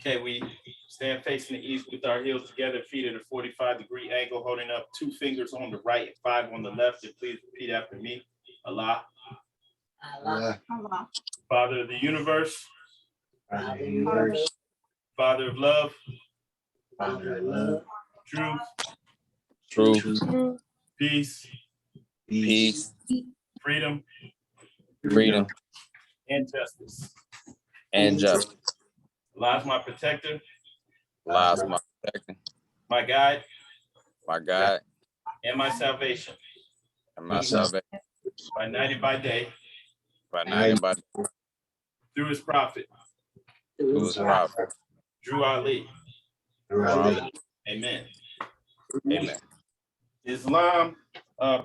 Okay, we stand facing the east with our heels together, feet at a 45-degree angle, holding up 2 fingers on the right and 5 on the left. And please repeat after me. Allah. Allah. Allah. Father of the universe. Father of the universe. Father of love. Father of love. Truth. Truth. Peace. Peace. Freedom. Freedom. And justice. And justice. Allah is my protector. Allah is my protector, My guide. my God, And my salvation. and my salvation. By night and by day. By night and by day. Through his prophet. Through his prophet. Drew Ali. Ali. Amen. Amen. Islam,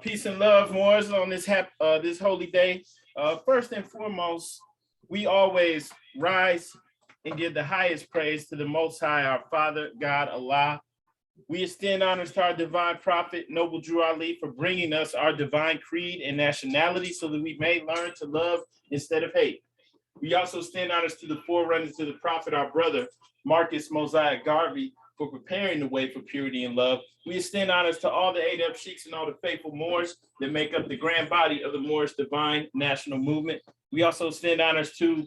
peace and love, Moors, on this this holy day. First and foremost, we always rise and give the highest praise to the Most High, our Father, God, Allah. We extend honors to our divine prophet, Noble Drew Ali, for bringing us our divine creed and nationality so that we may learn to love instead of hate. We also extend honors to the forerunners to the prophet, our brother, Marcus Mosiah Garvey, for preparing the way for purity and love. We extend honors to all the ADEP sheiks and all the faithful Moors that make up the grand body of the Moorish Divine National Movement. We also extend honors to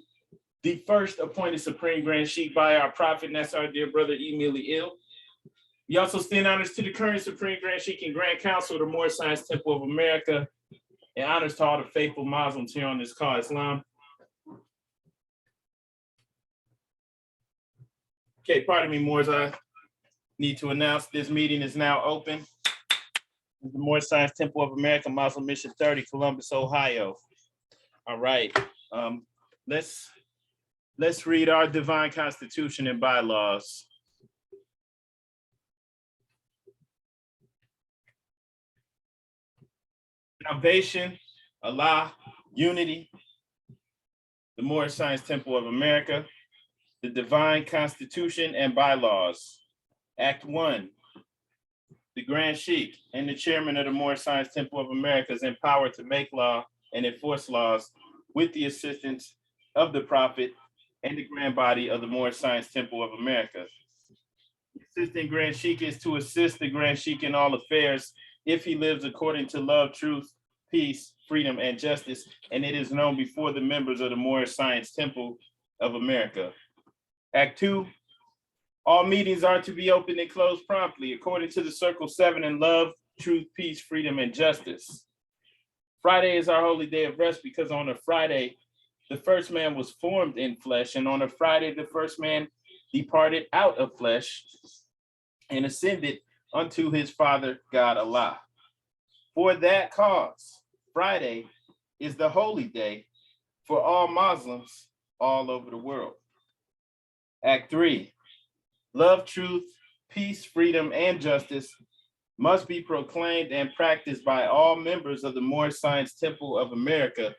the first appointed Supreme Grand Sheik by our prophet, and that's our dear brother, Emily Ill. We also extend honors to the current Supreme Grand Sheik and Grand Council of the Moorish Science Temple of America, and honors to all the faithful Muslims here on this call, Islam. Okay, pardon me, Moors, I need to announce this meeting is now open. The Moorish Science Temple of America, Moslem Mission 30, Columbus, Ohio. All right, let's read our divine constitution and bylaws. Salvation, Allah, unity, the Moorish Science Temple of America, the divine constitution and bylaws. Act 1, the Grand Sheik and the chairman of the Moorish Science Temple of America is empowered to make law and enforce laws with the assistance of the prophet and the grand body of the Moorish Science Temple of America. The assistant Grand Sheik is to assist the Grand Sheik in all affairs if he lives according to love, truth, peace, freedom, and justice, and it is known before the members of the Moorish Science Temple of America. Act 2, all meetings are to be opened and closed promptly according to the Circle 7 in love, truth, peace, freedom, and justice. Friday is our holy day of rest because on a Friday, the first man was formed in flesh, and on a Friday, the first man departed out of flesh and ascended unto his Father, God Allah. For that cause, Friday is the holy day for all Muslims all over the world. Act 3, love, truth, peace, freedom, and justice must be proclaimed and practiced by all members of the Moorish Science Temple of America.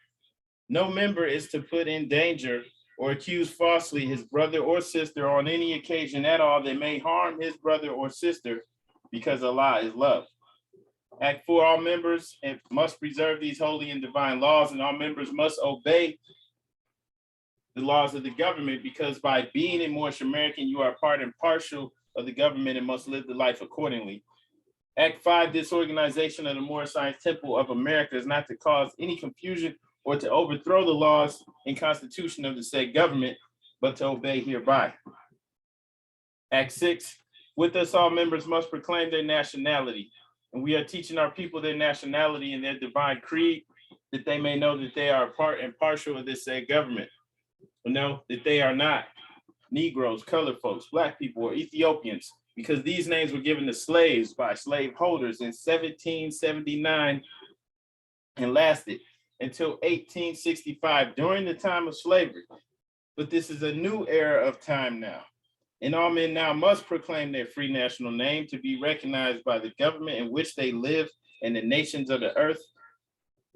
No member is to put in danger or accuse falsely his brother or sister on any occasion at all that may harm his brother or sister, because Allah is love. Act 4, all members must preserve these holy and divine laws, and all members must obey the laws of the government, because by being a Moorish American, you are part and partial of the government and must live the life accordingly. Act 5, this organization of the Moorish Science Temple of America is not to cause any confusion or to overthrow the laws and constitution of the said government, but to obey hereby. Act 6, with us all members must proclaim their nationality, and we are teaching our people their nationality and their divine creed, that they may know that they are part and partial of this said government. Know that they are not Negroes, colored folks, Black people, or Ethiopians, because these names were given to slaves by slave holders in 1779 and lasted until 1865 during the time of slavery. But this is a new era of time now, and all men now must proclaim their free national name to be recognized by the government in which they live and the nations of the earth.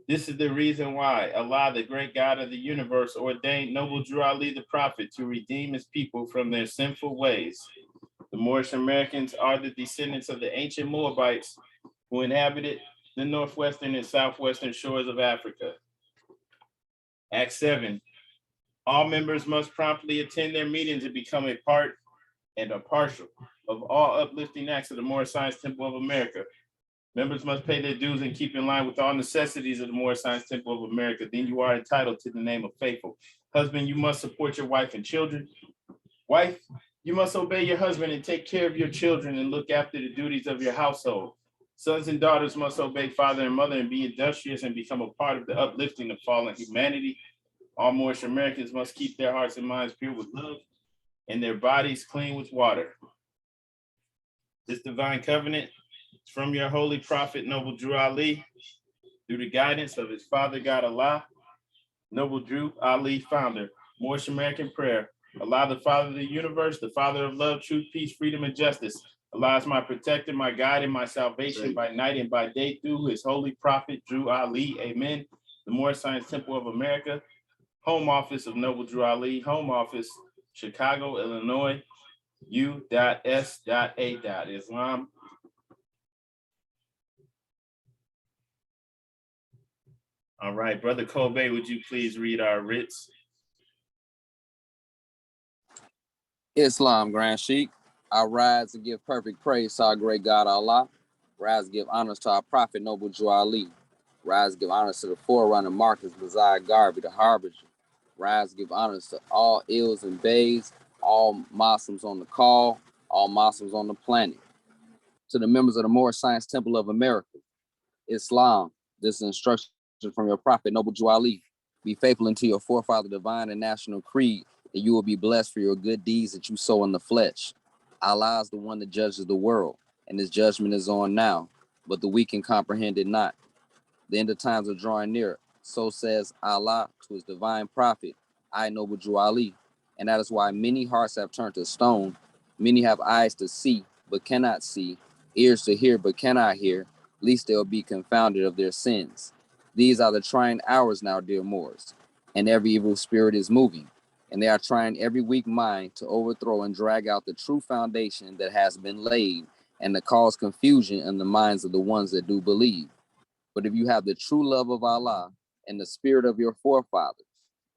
This is the reason why Allah, the great God of the universe, ordained Noble Drew Ali the prophet to redeem his people from their sinful ways. The Moorish Americans are the descendants of the ancient Moabites who inhabited the northwestern and southwestern shores of Africa. Act 7, all members must promptly attend their meetings and become a part and are partial of all uplifting acts of the Moorish Science Temple of America. Members must pay their dues and keep in line with all necessities of the Moorish Science Temple of America. Then you are entitled to the name of faithful. Husband, you must support your wife and children. Wife, you must obey your husband and take care of your children and look after the duties of your household. Sons and daughters must obey father and mother and be industrious and become a part of the uplifting of fallen humanity. All Moorish Americans must keep their hearts and minds pure with love and their bodies clean with water. This divine covenant is from your holy prophet, Noble Drew Ali, through the guidance of his father, God Allah. Noble Drew Ali, founder, Moorish American prayer. Allah, the Father of the universe, the Father of love, truth, peace, freedom, and justice. Allah is my protector, my guide, and my salvation by night and by day through his holy prophet, Drew Ali. Amen. The Moorish Science Temple of America, home office of Noble Drew Ali, home office, Chicago, Illinois, U.S.A. Islam. All right, Brother Kobe, would you please read our writs? Islam, Grand Sheikh. I rise to give perfect praise to our great God Allah. Rise to give honors to our prophet, Noble Drew Ali. Rise to give honors to the forerunner, Marcus Bazai Garvey, the harbinger. Rise to give honors to all ills and bays, all Muslims on the call, all Muslims on the planet. To the members of the Moorish Science Temple of America, Islam, this is instruction from your prophet, Noble Drew Ali. Be faithful unto your forefather divine and national creed, that you will be blessed for your good deeds that you sow in the flesh. Allah is the one that judges the world, and his judgment is on now, but the weak can comprehend it not. The end of times are drawing near. So says Allah to his divine prophet, I, Noble Drew Ali. And that is why many hearts have turned to stone. Many have eyes to see, but cannot see, ears to hear, but cannot hear, lest they'll be confounded of their sins. These are the trying hours now, dear Moors, and every evil spirit is moving, and they are trying every weak mind to overthrow and drag out the true foundation that has been laid, and to cause confusion in the minds of the ones that do believe. But if you have the true love of Allah and the spirit of your forefathers,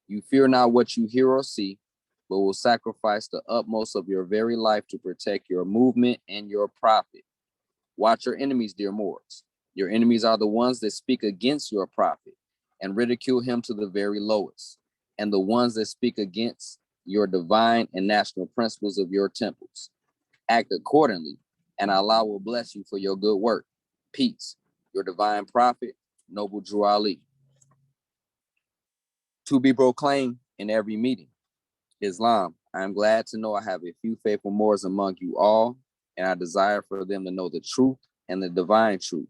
you fear not what you hear or see, but will sacrifice the utmost of your very life to protect your movement and your prophet. Watch your enemies, dear Moors. Your enemies are the ones that speak against your prophet and ridicule him to the very lowest, and the ones that speak against your divine and national principles of your temples. Act accordingly, and Allah will bless you for your good work. Peace. Your divine prophet, Noble Drew Ali. To be proclaimed in every meeting. Islam, I am glad to know I have a few faithful Moors among you all, and I desire for them to know the truth and the divine truth.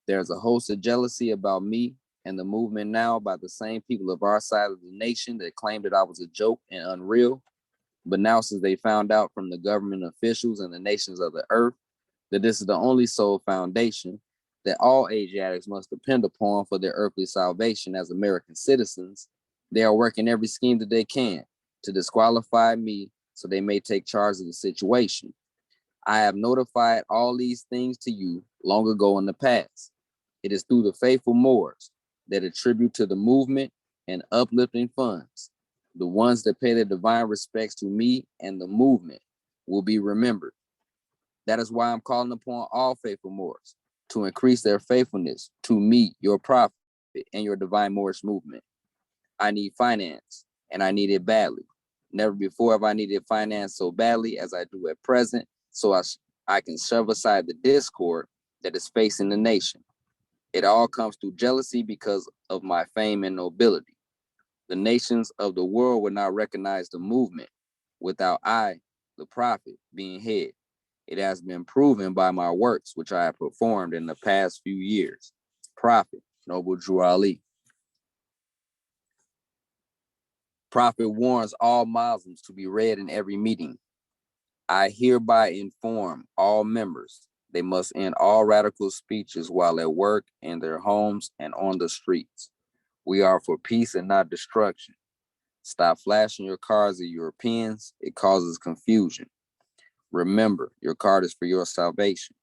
There's a host of jealousy about me and the movement now by the same people of our side of the nation that claimed that I was a joke and unreal. But now, since they found out from the government officials and the nations of the earth that this is the only sole foundation that all Asiatics must depend upon for their earthly salvation as American citizens, they are working every scheme that they can to disqualify me so they may take charge of the situation. I have notified all these things to you long ago in the past. It is through the faithful Moors that attribute to the movement and uplifting funds. The ones that pay their divine respects to me and the movement will be remembered. That is why I'm calling upon all faithful Moors to increase their faithfulness to me, your prophet, and your divine Moorish movement. I need finance, and I need it badly. Never before have I needed finance so badly as I do at present, so I can shove aside the discord that is facing the nation. It all comes through jealousy because of my fame and nobility. The nations of the world would not recognize the movement without I, the prophet, being head. It has been proven by my works, which I have performed in the past few years. Prophet, Noble Drew Ali. Prophet warns all Muslims to be read in every meeting. I hereby inform all members they must end all radical speeches while at work, in their homes, and on the streets. We are for peace and not destruction. Stop flashing your cards at Europeans. It causes confusion. Remember, your card is for your salvation.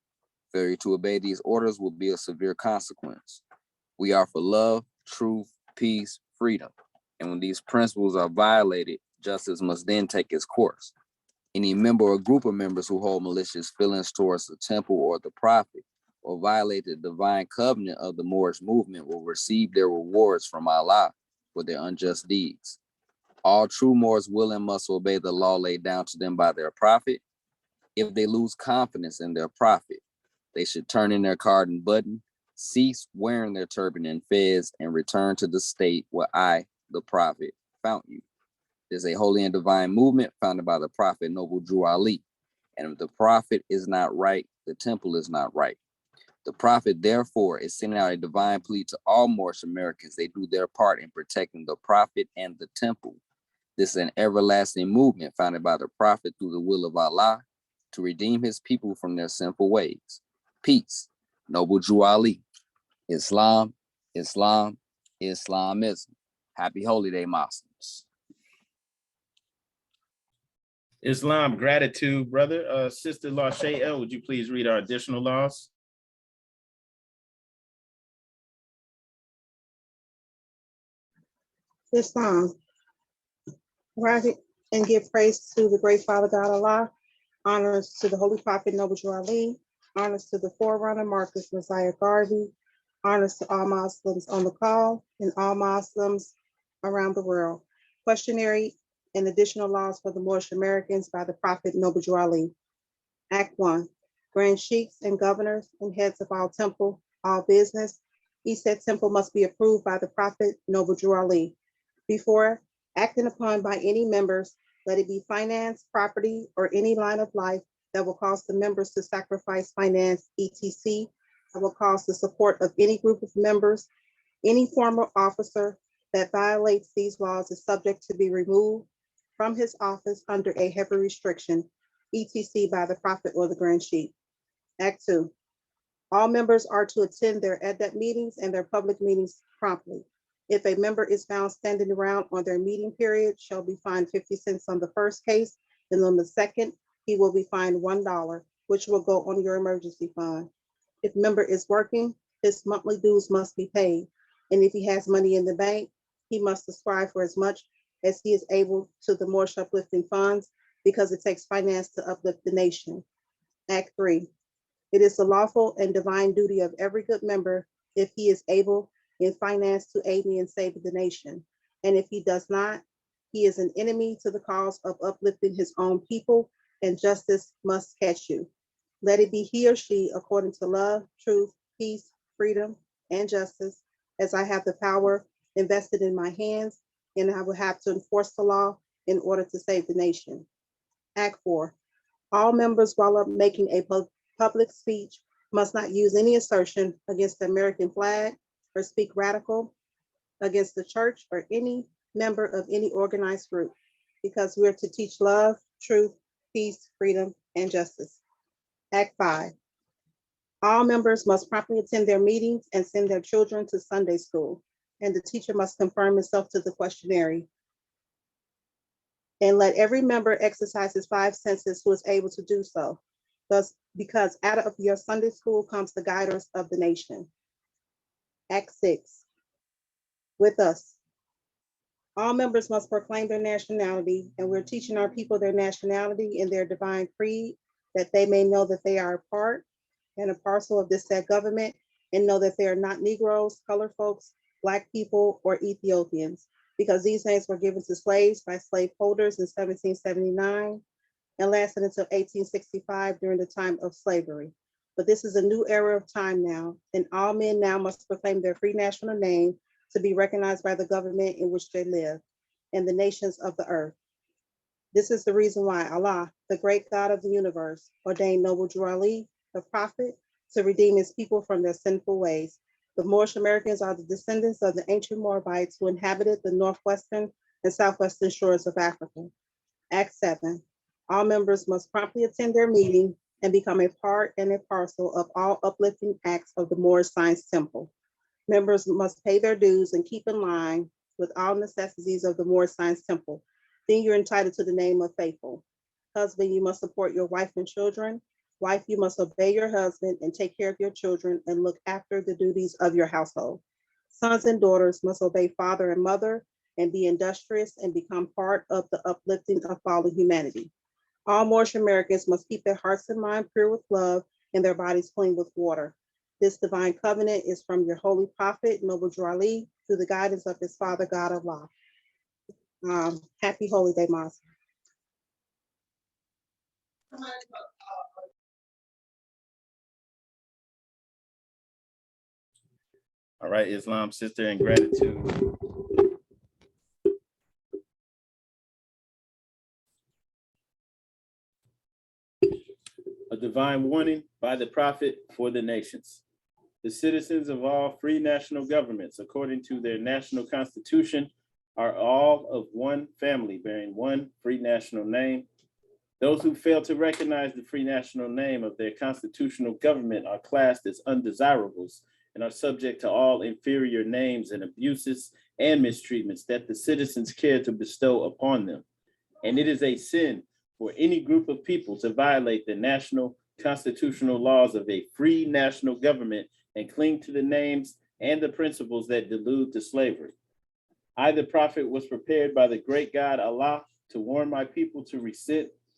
Failure to obey these orders will be a severe consequence. We are for love, truth, peace, freedom. And when these principles are violated, justice must then take its course. Any member or group of members who hold malicious feelings towards the temple or the prophet or violate the divine covenant of the Moorish movement will receive their rewards from Allah for their unjust deeds. All true Moors will and must obey the law laid down to them by their prophet. If they lose confidence in their prophet, they should turn in their card and button, cease wearing their turban and fez, and return to the state where I, the prophet, found you. It is a holy and divine movement founded by the prophet Noble Drew Ali. And if the prophet is not right, the temple is not right. The prophet, therefore, is sending out a divine plea to all Moorish Americans. They do their part in protecting the prophet and the temple. This is an everlasting movement founded by the prophet through the will of Allah to redeem his people from their sinful ways. Peace. Noble Drew Ali. Islam, Islam, Islamism. Happy Holy Day, Muslims. Islam, gratitude, brother. Sister Lachey L, would you please read our additional laws? Islam. Rise and give praise to the great Father God Allah. Honors to the Holy Prophet Noble Drew Ali. Honors to the forerunner Marcus Messiah Garvey. Honors to all Muslims on the call and all Muslims around the world. Questionnaire and additional laws for the Moorish Americans by the Prophet Noble Drew Ali. Act 1. Grand sheikhs and governors and heads of all temple, all business. Each said temple must be approved by the Prophet Noble Drew Ali. Before acting upon by any members, let it be finance, property, or any line of life that will cause the members to sacrifice finance, etc., that will cause the support of any group of members. Any former officer that violates these laws is subject to be removed from his office under a heavy restriction, etc., by the prophet or the grand sheikh. Act 2. All members are to attend their adept meetings and their public meetings promptly. If a member is found standing around on their meeting period, shall be fined 50 cents on the first case, and on the second, he will be fined $1, which will go on your emergency fund. If member is working, his monthly dues must be paid. And if he has money in the bank, he must subscribe for as much as he is able to the more uplifting funds, because it takes finance to uplift the nation. Act 3. It is the lawful and divine duty of every good member, if he is able in finance, to aid me in saving the nation. And if he does not, he is an enemy to the cause of uplifting his own people, and justice must catch you. Let it be he or she according to love, truth, peace, freedom, and justice, as I have the power invested in my hands, and I will have to enforce the law in order to save the nation. Act 4. All members, while making a public speech, must not use any assertion against the American flag or speak radical against the church or any member of any organized group, because we're to teach love, truth, peace, freedom, and justice. Act 5. All members must promptly attend their meetings and send their children to Sunday school, and the teacher must confirm himself to the questionnaire. And let every member exercise his 5 senses who is able to do so. Thus, because out of your Sunday school comes the guiders of the nation. Act 6. With us. All members must proclaim their nationality, and we're teaching our people their nationality and their divine creed, that they may know that they are a part and a parcel of this said government, and know that they are not Negroes, colored folks, Black people, or Ethiopians, because these names were given to slaves by slaveholders in 1779 and lasted until 1865 during the time of slavery. But this is a new era of time now, and all men now must proclaim their free national name to be recognized by the government in which they live and the nations of the earth. This is the reason why Allah, the great God of the universe, ordained Noble Drew Ali, the prophet, to redeem his people from their sinful ways. The Moorish Americans are the descendants of the ancient Moabites who inhabited the northwestern and southwestern shores of Africa. Act 7. All members must promptly attend their meeting and become a part and a parcel of all uplifting acts of the Moorish Science Temple. Members must pay their dues and keep in line with all necessities of the Moorish Science Temple. Then you're entitled to the name of faithful. Husband, you must support your wife and children. Wife, you must obey your husband and take care of your children and look after the duties of your household. Sons and daughters must obey father and mother and be industrious and become part of the uplifting of fallen humanity. All Moorish Americans must keep their hearts and mind pure with love and their bodies clean with water. This divine covenant is from your holy prophet, Noble Drew Ali, through the guidance of his father, God Allah. Happy Holy Day, Moslem. All right, Islam sister, and gratitude. A divine warning by the prophet for the nations. The citizens of all free national governments, according to their national constitution, are all of one family bearing one free national name. Those who fail to recognize the free national name of their constitutional government are classed as undesirables and are subject to all inferior names and abuses and mistreatments that the citizens care to bestow upon them. And it is a sin for any group of people to violate the national constitutional laws of a free national government and cling to the names and the principles that delude to slavery. I, the prophet, was prepared by the great God Allah to warn my people to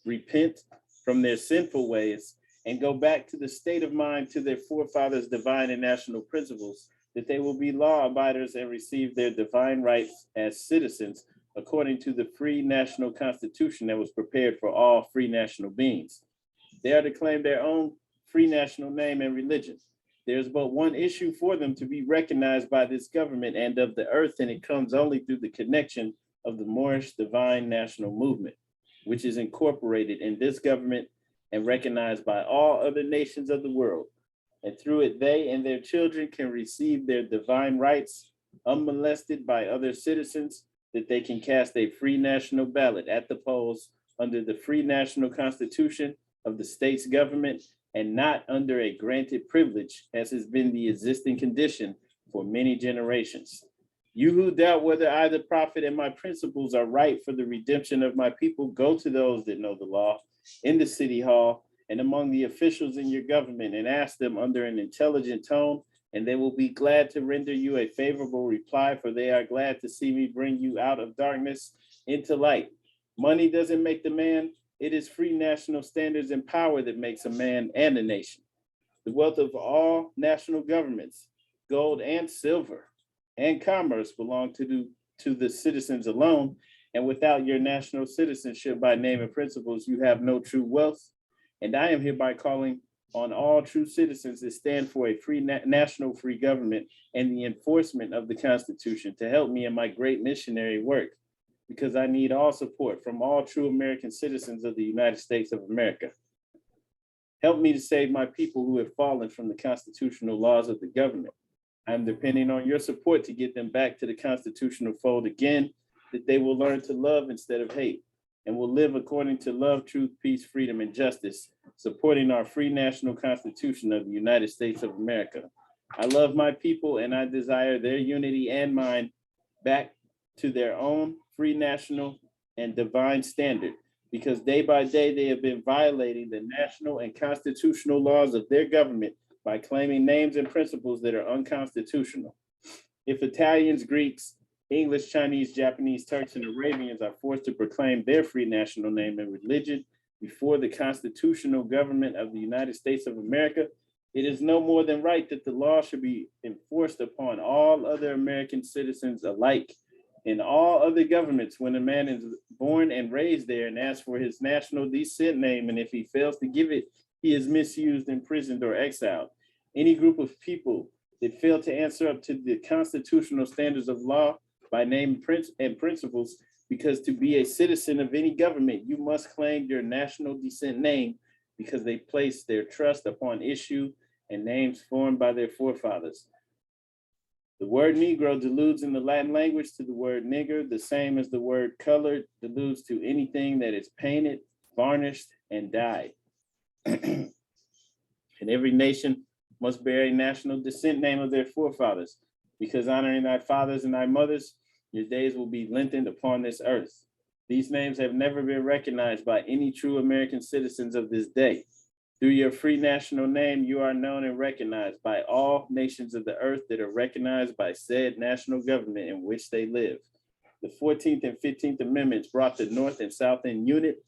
repent from their sinful ways and go back to the state of mind to their forefathers' divine and national principles, that they will be law abiders and receive their divine rights as citizens according to the free national constitution that was prepared for all free national beings. They are to claim their own free national name and religion. There's but one issue for them to be recognized by this government and of the earth, and it comes only through the connection of the Moorish divine national movement, which is incorporated in this government and recognized by all other nations of the world. And through it, they and their children can receive their divine rights unmolested by other citizens, that they can cast a free national ballot at the polls under the free national constitution of the state's government and not under a granted privilege, as has been the existing condition for many generations. You who doubt whether I, the prophet, and my principles are right for the redemption of my people, go to those that know the law in the city hall and among the officials in your government and ask them under an intelligent tone, and they will be glad to render you a favorable reply, for they are glad to see me bring you out of darkness into light. Money doesn't make the man. It is free national standards and power that makes a man and a nation. The wealth of all national governments, gold and silver, and commerce belong to the citizens alone. And without your national citizenship by name and principles, you have no true wealth. And I am hereby calling on all true citizens to stand for a free national free government and the enforcement of the Constitution to help me in my great missionary work, because I need all support from all true American citizens of the United States of America. Help me to save my people who have fallen from the constitutional laws of the government. I'm depending on your support to get them back to the constitutional fold again, that they will learn to love instead of hate, and will live according to love, truth, peace, freedom, and justice, supporting our free national constitution of the United States of America. I love my people and I desire their unity and mine back to their own free national and divine standard, because day by day they have been violating the national and constitutional laws of their government by claiming names and principles that are unconstitutional. If Italians, Greeks, English, Chinese, Japanese, Turks, and Arabians are forced to proclaim their free national name and religion before the constitutional government of the United States of America, it is no more than right that the law should be enforced upon all other American citizens alike. In all other governments, when a man is born and raised there and asks for his national descent name, and if he fails to give it, he is misused, imprisoned, or exiled. Any group of people that fail to answer up to the constitutional standards of law by name and principles, because to be a citizen of any government, you must claim your national descent name, because they place their trust upon issue and names formed by their forefathers. The word Negro deludes in the Latin language to the word nigger, the same as the word colored deludes to anything that is painted, varnished, and dyed. And every nation must bear a national descent name of their forefathers, because honoring thy fathers and thy mothers, your days will be lengthened upon this earth. These names have never been recognized by any true American citizens of this day. Through your free national name, you are known and recognized by all nations of the earth that are recognized by said national government in which they live. The 14th and 15th Amendments brought the North and South in unit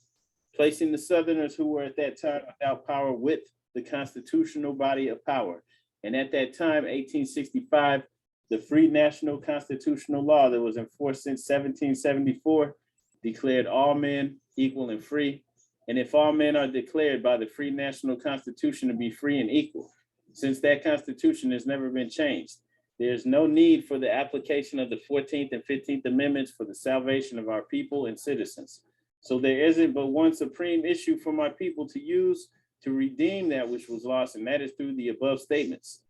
placing the Southerners who were at that time without power with the constitutional body of power. And at that time, 1865, the free national constitutional law that was enforced since 1774 declared all men equal and free. And if all men are declared by the free national constitution to be free and equal, since that constitution has never been changed, there's no need for the application of the 14th and 15th Amendments for the salvation of our people and citizens. So there isn't but one supreme issue for my people to use to redeem that which was lost, and that is through the above statements.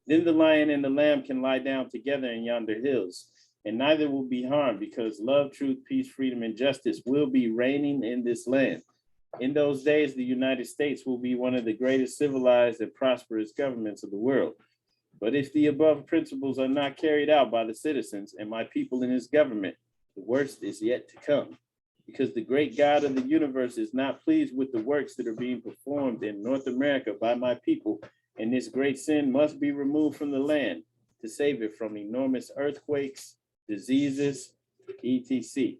Then the lion and the lamb can lie down together in yonder hills, and neither will be harmed, because love, truth, peace, freedom, and justice will be reigning in this land. In those days, the United States will be one of the greatest civilized and prosperous governments of the world. But if the above principles are not carried out by the citizens and my people in this government, the worst is yet to come, because the great God of the universe is not pleased with the works that are being performed in North America by my people, and this great sin must be removed from the land to save it from enormous earthquakes, diseases, etc.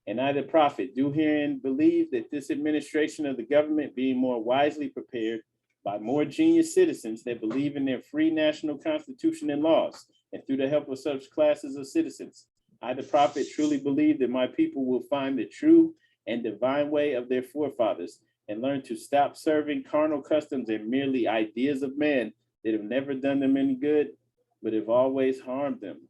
And I, the prophet, do herein believe that this administration of the government, being more wisely prepared by more genius citizens that believe in their free national constitution and laws, and through the help of such classes of citizens, I, the prophet, truly believe that my people will find the true and divine way of their forefathers and learn to stop serving carnal customs and merely ideas of man that have never done them any good, but have always harmed them.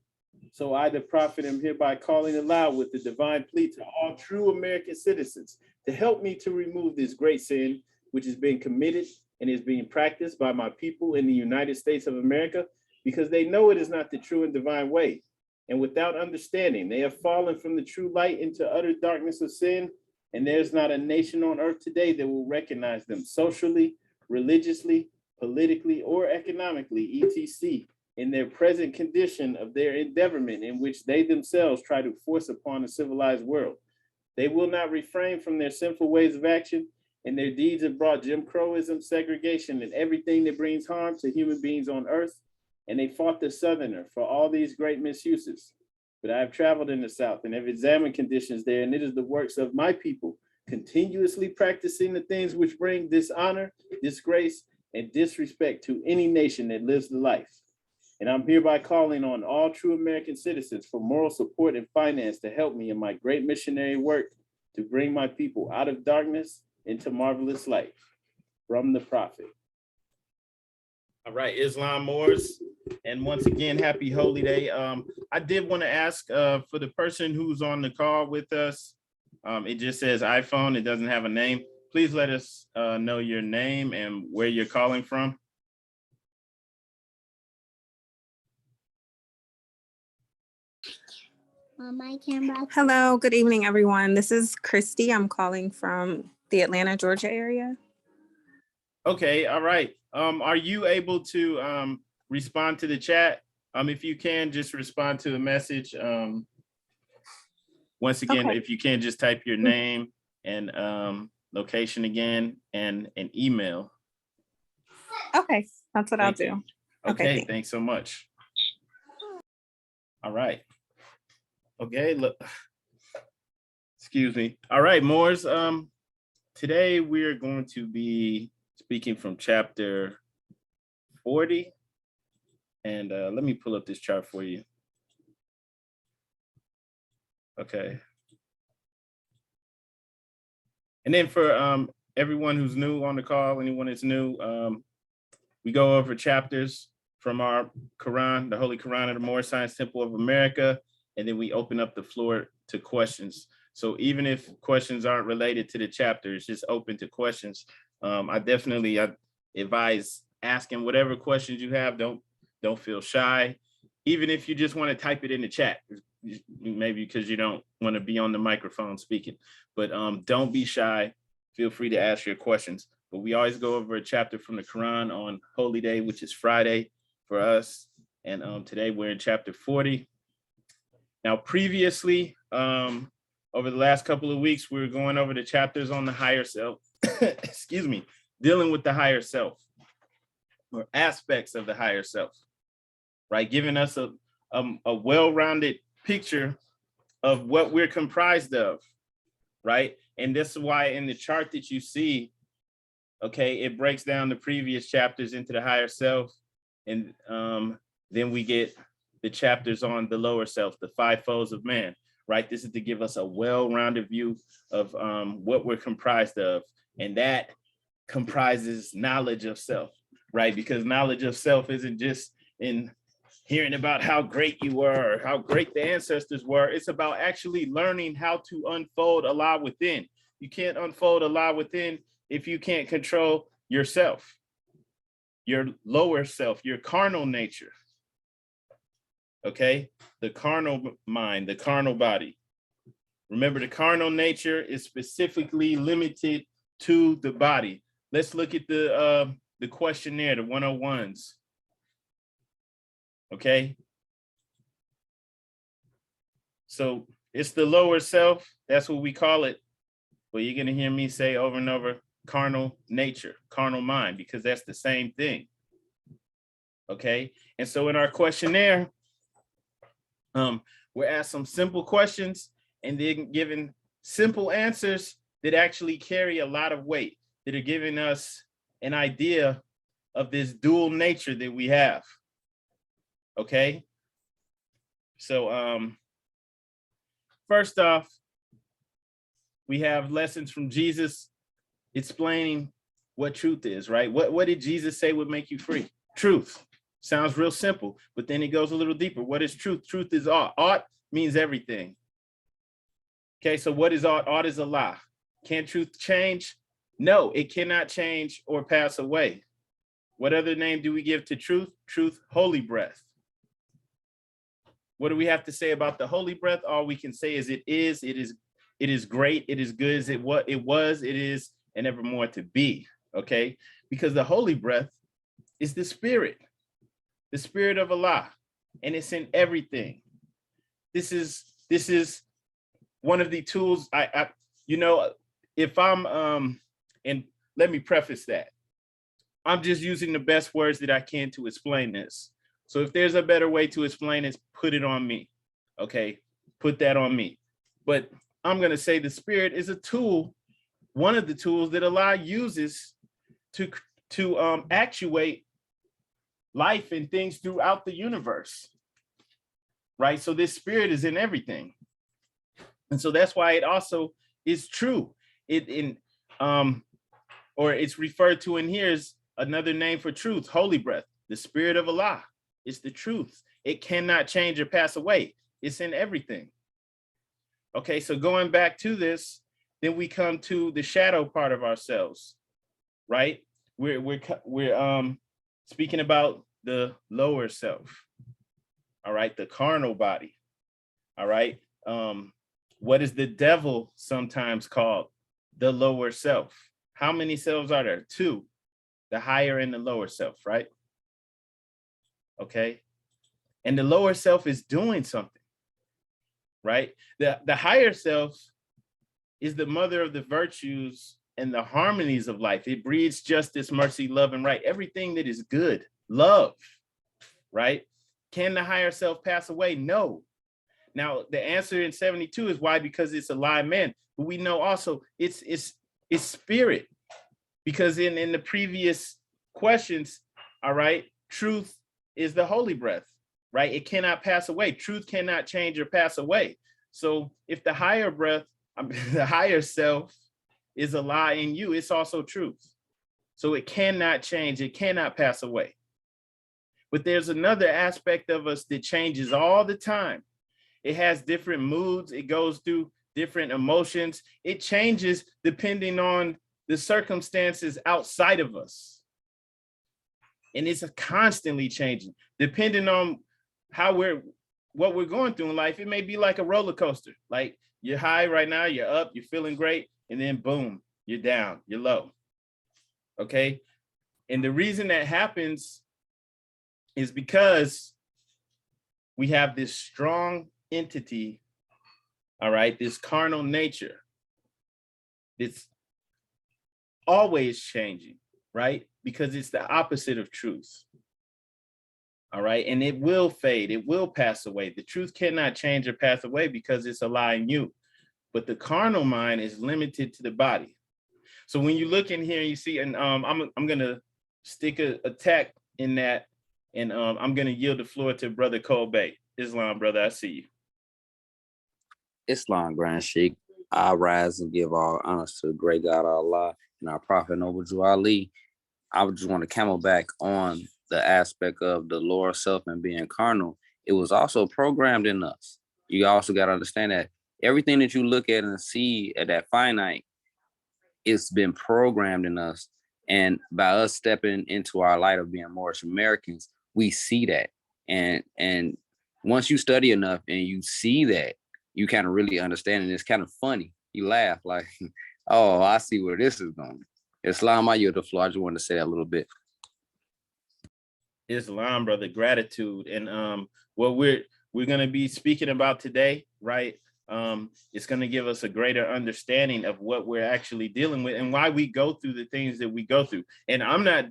So I, the prophet, am hereby calling aloud with the divine plea to all true American citizens to help me to remove this great sin, which is being committed and is being practiced by my people in the United States of America, because they know it is not the true and divine way. And without understanding, they have fallen from the true light into utter darkness of sin. And there's not a nation on earth today that will recognize them socially, religiously, politically, or economically, etc., in their present condition of their endeavorment in which they themselves try to force upon a civilized world. They will not refrain from their sinful ways of action, and their deeds have brought Jim Crowism, segregation, and everything that brings harm to human beings on earth. And they fought the Southerner for all these great misuses. But I have traveled in the South and have examined conditions there, and it is the works of my people continuously practicing the things which bring dishonor, disgrace, and disrespect to any nation that lives the life. And I'm hereby calling on all true American citizens for moral support and finance to help me in my great missionary work to bring my people out of darkness into marvelous light. From the prophet. All right, Islam Moors. And once again, happy holy day. I did want to ask for the person who's on the call with us, it just says iPhone, it doesn't have a name. Please let us know your name and where you're calling from. Hello, good evening, everyone. This is Christy. I'm calling from the Atlanta, Georgia area. Okay, all right. Are you able to respond to the chat? If you can, just respond to the message. Once again, Okay. if you can, just type your name and location again and an email. Okay, that's what I'll Thank you. do. Okay, thanks so much. All right. Okay, look. Excuse me. All right, Moors. Today we're going to be speaking from chapter 40. And let me pull up this chart for you. Okay. And then for everyone who's new on the call, anyone that's new, we go over chapters from our Quran, the Holy Quran of the Moorish Science Temple of America, and then we open up the floor to questions. So even if questions aren't related to the chapter, it's just open to questions. I definitely advise asking whatever questions you have. Don't feel shy. Even if you just want to type it in the chat, maybe because you don't want to be on the microphone speaking, but don't be shy. Feel free to ask your questions. But we always go over a chapter from the Quran on Holy Day, which is Friday for us. And today we're in chapter 40. Now, previously, over the last couple of weeks, we were going over the chapters on the higher self, excuse me, dealing with the higher self or aspects of the higher self, right? Giving us a well-rounded picture of what we're comprised of, right? And this is why in the chart that you see, okay, it breaks down the previous chapters into the higher self. And then we get the chapters on the lower self, the five folds of man, right? This is to give us a well-rounded view of what we're comprised of. And that comprises knowledge of self, right? Because knowledge of self isn't just in hearing about how great you were or how great the ancestors were. It's about actually learning how to unfold Allah within. You can't unfold Allah within if you can't control yourself, your lower self, your carnal nature. Okay, the carnal mind, the carnal body. Remember, the carnal nature is specifically limited to the body. Let's look at the questionnaire, the 101s. Okay. So it's the lower self. That's what we call it. But you're going to hear me say over and over, carnal nature, carnal mind, because that's the same thing. Okay. And so in our questionnaire, we're asked some simple questions and then given simple answers that actually carry a lot of weight, that are giving us an idea of this dual nature that we have. Okay. So first off, we have lessons from Jesus explaining what truth is, right? What did Jesus say would make you free? Truth. Sounds real simple, but then it goes a little deeper. What is truth? Truth is ought. Ought means everything. Okay, so what is ought? Ought is Allah. Can truth change? No, it cannot change or pass away. What other name do we give to truth? Truth, holy breath. What do we have to say about the holy breath? All we can say is it is great, it is good, as it was, it is, and evermore to be. Okay, because the holy breath is the spirit of Allah, and it's in everything. This is one of the tools. I if I'm and let me preface that I'm just using the best words that I can to explain this. So if there's a better way to explain this, put it on me. Okay, put that on me. But I'm going to say the spirit is a tool, one of the tools that Allah uses to actuate life and things throughout the universe, right? So this spirit is in everything. And so that's why it also is true. Or it's referred to in here as another name for truth, holy breath, the spirit of Allah. It's the truth. It cannot change or pass away. It's in everything. Okay, so going back to this, then we come to the shadow part of ourselves, right? We're speaking about the lower self, all right, the carnal body, all right. What is the devil sometimes called? The lower self. How many selves are there? Two, the higher and the lower self, right? Okay, and the lower self is doing something, right? The higher self is the mother of the virtues and the harmonies of life. It breeds justice, mercy, love, and right. Everything that is good, love, right? Can the higher self pass away? No. Now, the answer in 72 is why? Because it's a live man. But we know also it's spirit. Because in the previous questions, all right, truth is the holy breath, right? It cannot pass away. Truth cannot change or pass away. So if the higher breath, the higher self is a lie in you, it's also truth. So it cannot change, it cannot pass away. But there's another aspect of us that changes all the time. It has different moods, it goes through different emotions. It changes depending on the circumstances outside of us. And it's constantly changing, depending on what we're going through in life. It may be like a roller coaster. Like you're high right now, you're up, you're feeling great, and then boom, you're down, you're low. Okay. And the reason that happens is because we have this strong entity, all right, this carnal nature. It's always changing, right? Because it's the opposite of truth. All right. And it will fade. It will pass away. The truth cannot change or pass away because it's a lie in you. but the carnal mind is limited to the body. So when you look in here and you see, and I'm gonna stick a tag in that, and I'm gonna yield the floor to Brother Kobe. Islam, brother, I see you. Islam, Grand Sheikh. I rise and give all honors to the great God Allah and our Prophet Noble Jew Ali. I would just want to camel back on the aspect of the lower self and being carnal. It was also programmed in us. You also got to understand that everything that you look at and see at that finite, it's been programmed in us. And by us stepping into our light of being Moorish Americans, we see that. And once you study enough and you see that, you kind of really understand it. It's kind of funny. You laugh like, oh, I see where this is going. Islam, I yield the floor. I just wanted to say that a little bit. Islam, brother, gratitude. And what we're going to be speaking about today, right? It's going to give us a greater understanding of what we're actually dealing with and why we go through the things that we go through. And I'm not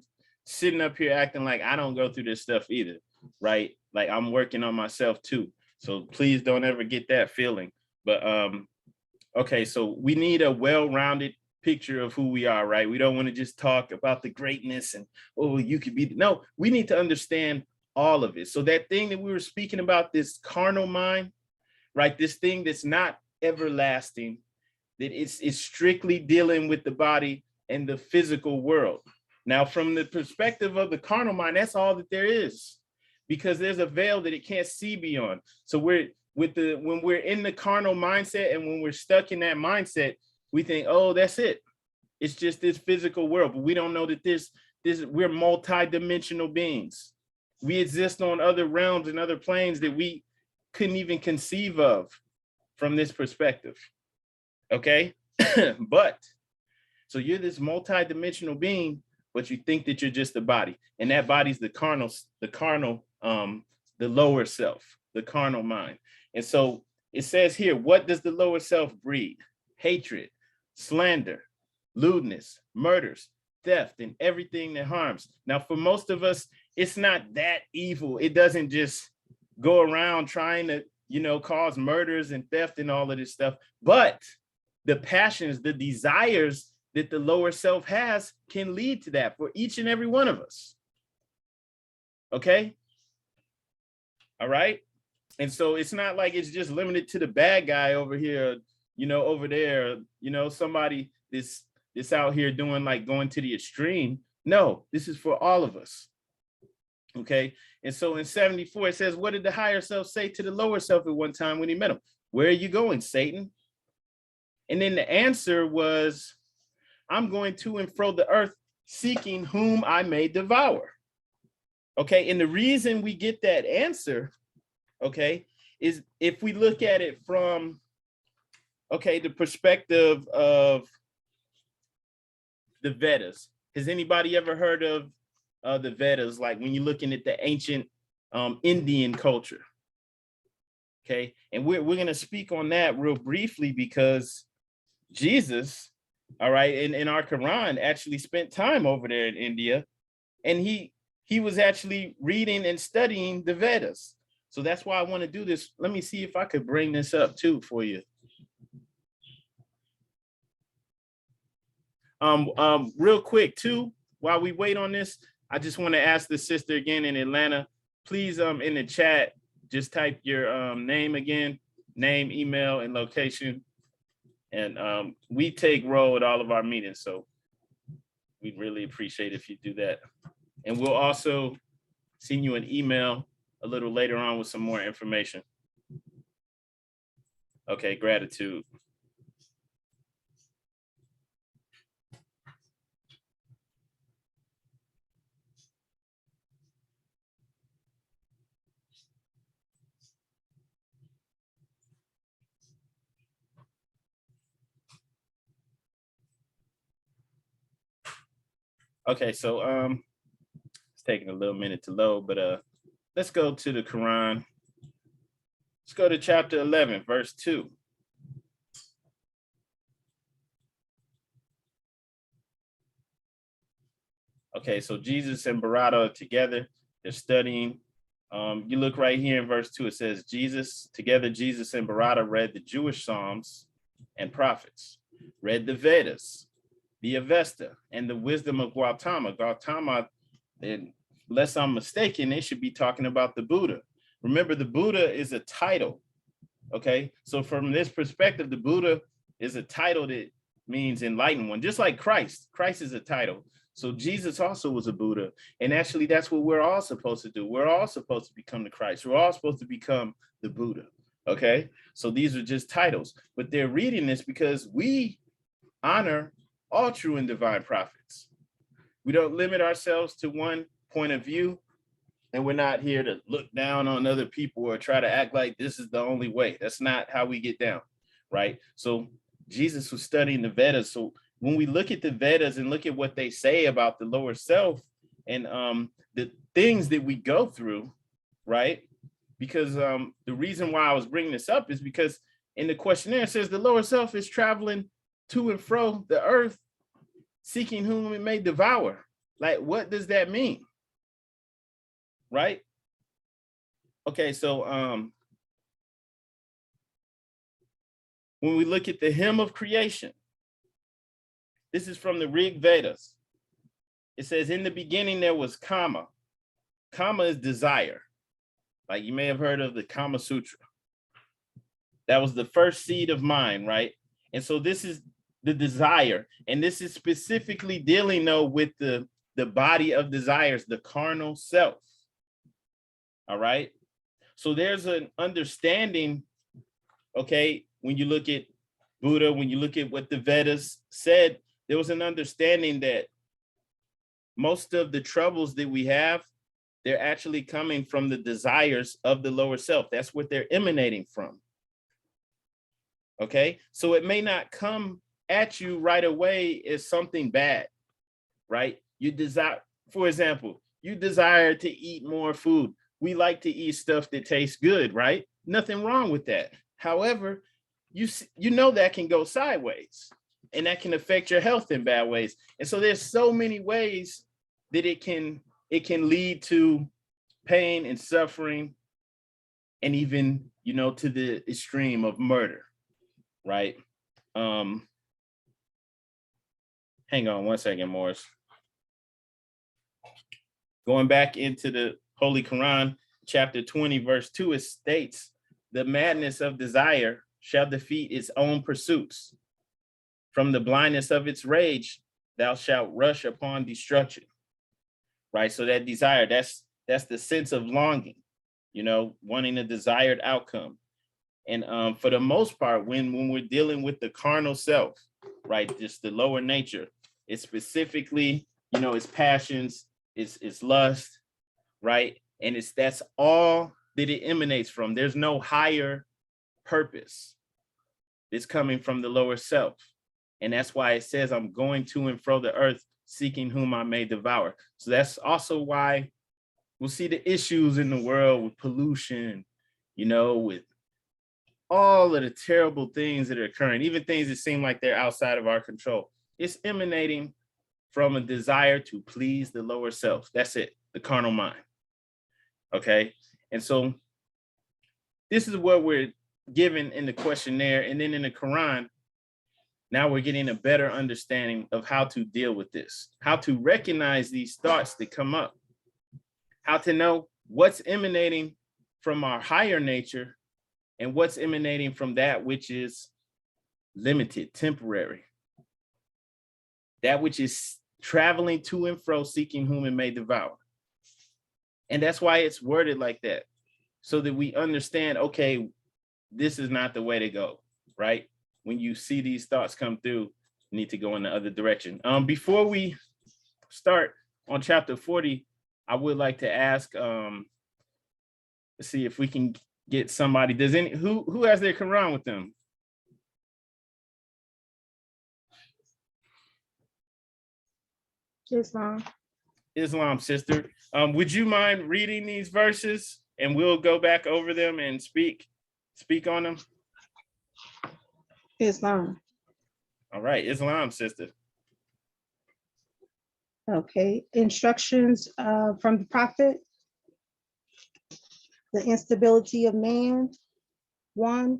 sitting up here acting like I don't go through this stuff either, right? Like I'm working on myself too. So please don't ever get that feeling. But okay, so we need a well-rounded picture of who we are, right? We don't want to just talk about the greatness and, oh, you could be. No, we need to understand all of it. So that thing that we were speaking about, this carnal mind, right? This thing that's not everlasting, that it's strictly dealing with the body and the physical world. Now, from the perspective of the carnal mind, that's all that there is, because there's a veil that it can't see beyond. So when we're in the carnal mindset and when we're stuck in that mindset, we think, oh, that's it. It's just this physical world, but we don't know that we're multi-dimensional beings. We exist on other realms and other planes that we couldn't even conceive of from this perspective. Okay, but so you're this multi-dimensional being, but you think that you're just a body, and that body's the lower self, the carnal mind. And so it says here, what does the lower self breed? Hatred, slander, lewdness, murders, theft, and everything that harms. Now, for most of us, it's not that evil. It doesn't just go around trying to, cause murders and theft and all of this stuff. But the passions, the desires that the lower self has can lead to that for each and every one of us. Okay? All right? And so it's not like it's just limited to the bad guy over here, over there, somebody that's out here doing like going to the extreme. No, this is for all of us. Okay. And so in 74, it says, what did the higher self say to the lower self at one time when he met him? Where are you going, Satan? And then the answer was, I'm going to and fro the earth, seeking whom I may devour. Okay. And the reason we get that answer, okay, is if we look at it from, okay, the perspective of the Vedas. Has anybody ever heard of the Vedas? Like when you're looking at the ancient Indian culture. Okay, and we're going to speak on that real briefly because Jesus, all right, in our Quran actually spent time over there in India, and he was actually reading and studying the Vedas. So that's why I want to do this. Let me see if I could bring this up too for you. Real quick too, while we wait on this, I just want to ask the sister again in Atlanta, please in the chat, just type your name again, name, email, and location. And we take roll at all of our meetings, so we'd really appreciate if you do that. And we'll also send you an email a little later on with some more information. Okay, gratitude. Okay, so it's taking a little minute to load, but let's go to the Quran. Let's go to chapter 11, verse 2. Okay, so Jesus and Barada are together. They're studying. You look right here in verse 2, it says, Jesus and Barada read the Jewish Psalms and prophets, read the Vedas, the Avesta, and the wisdom of Gautama. Gautama, unless I'm mistaken, they should be talking about the Buddha. Remember, the Buddha is a title, okay? So from this perspective, the Buddha is a title that means enlightened one, just like Christ. Christ is a title. So Jesus also was a Buddha. And actually, that's what we're all supposed to do. We're all supposed to become the Christ. We're all supposed to become the Buddha, okay? So these are just titles, but they're reading this because we honor all true and divine prophets. We don't limit ourselves to one point of view, and we're not here to look down on other people or try to act like this is the only way. That's not how we get down, right? So Jesus was studying the Vedas. So when we look at the Vedas and look at what they say about the lower self and the things that we go through, right? Because the reason why I was bringing this up is because in the questionnaire it says the lower self is traveling to and fro the earth, seeking whom it may devour. Like, what does that mean? Right? Okay, so when we look at the hymn of creation, this is from the Rig Vedas. It says, in the beginning there was Kama. Kama is desire. Like you may have heard of the Kama Sutra. That was the first seed of mind, right? And so this is the desire. And this is specifically dealing though with the body of desires, the carnal self. All right. So there's an understanding, okay, when you look at Buddha, when you look at what the Vedas said, there was an understanding that most of the troubles that we have, they're actually coming from the desires of the lower self. That's what they're emanating from. Okay, so it may not come at you right away as something bad, right? You desire, for example, you desire to eat more food. We like to eat stuff that tastes good, right? Nothing wrong with that. However, you know that can go sideways and that can affect your health in bad ways. And so there's so many ways that it can lead to pain and suffering and even, you know, to the extreme of murder, right? Hang on one second, Morris. Going back into the Holy Koran, chapter 20, verse 2, it states, the madness of desire shall defeat its own pursuits. From the blindness of its rage, thou shalt rush upon destruction. Right? So that desire, that's the sense of longing, you know, wanting a desired outcome. And for the most part, when we're dealing with the carnal self, right, just the lower nature, it's specifically, you know, it's passions, it's lust, right? And that's all that it emanates from. There's no higher purpose. It's coming from the lower self. And that's why it says, I'm going to and fro the earth, seeking whom I may devour. So that's also why we'll see the issues in the world with pollution, you know, with all of the terrible things that are occurring, even things that seem like they're outside of our control. It's emanating from a desire to please the lower self. That's it, the carnal mind. Okay. And so this is what we're given in the questionnaire. And then in the Quran, now we're getting a better understanding of how to deal with this, how to recognize these thoughts that come up, how to know what's emanating from our higher nature and what's emanating from that which is limited, temporary, that which is traveling to and fro, seeking whom it may devour. And that's why it's worded like that, so that we understand, okay, this is not the way to go, right? When you see these thoughts come through, you need to go in the other direction. Before we start on chapter 40, I would like to ask, let's see if we can get somebody, who has their Quran with them? Islam, sister. Would you mind reading these verses and we'll go back over them and speak on them? Islam. All right, Islam, sister. Okay, instructions from the prophet. The instability of man. 1,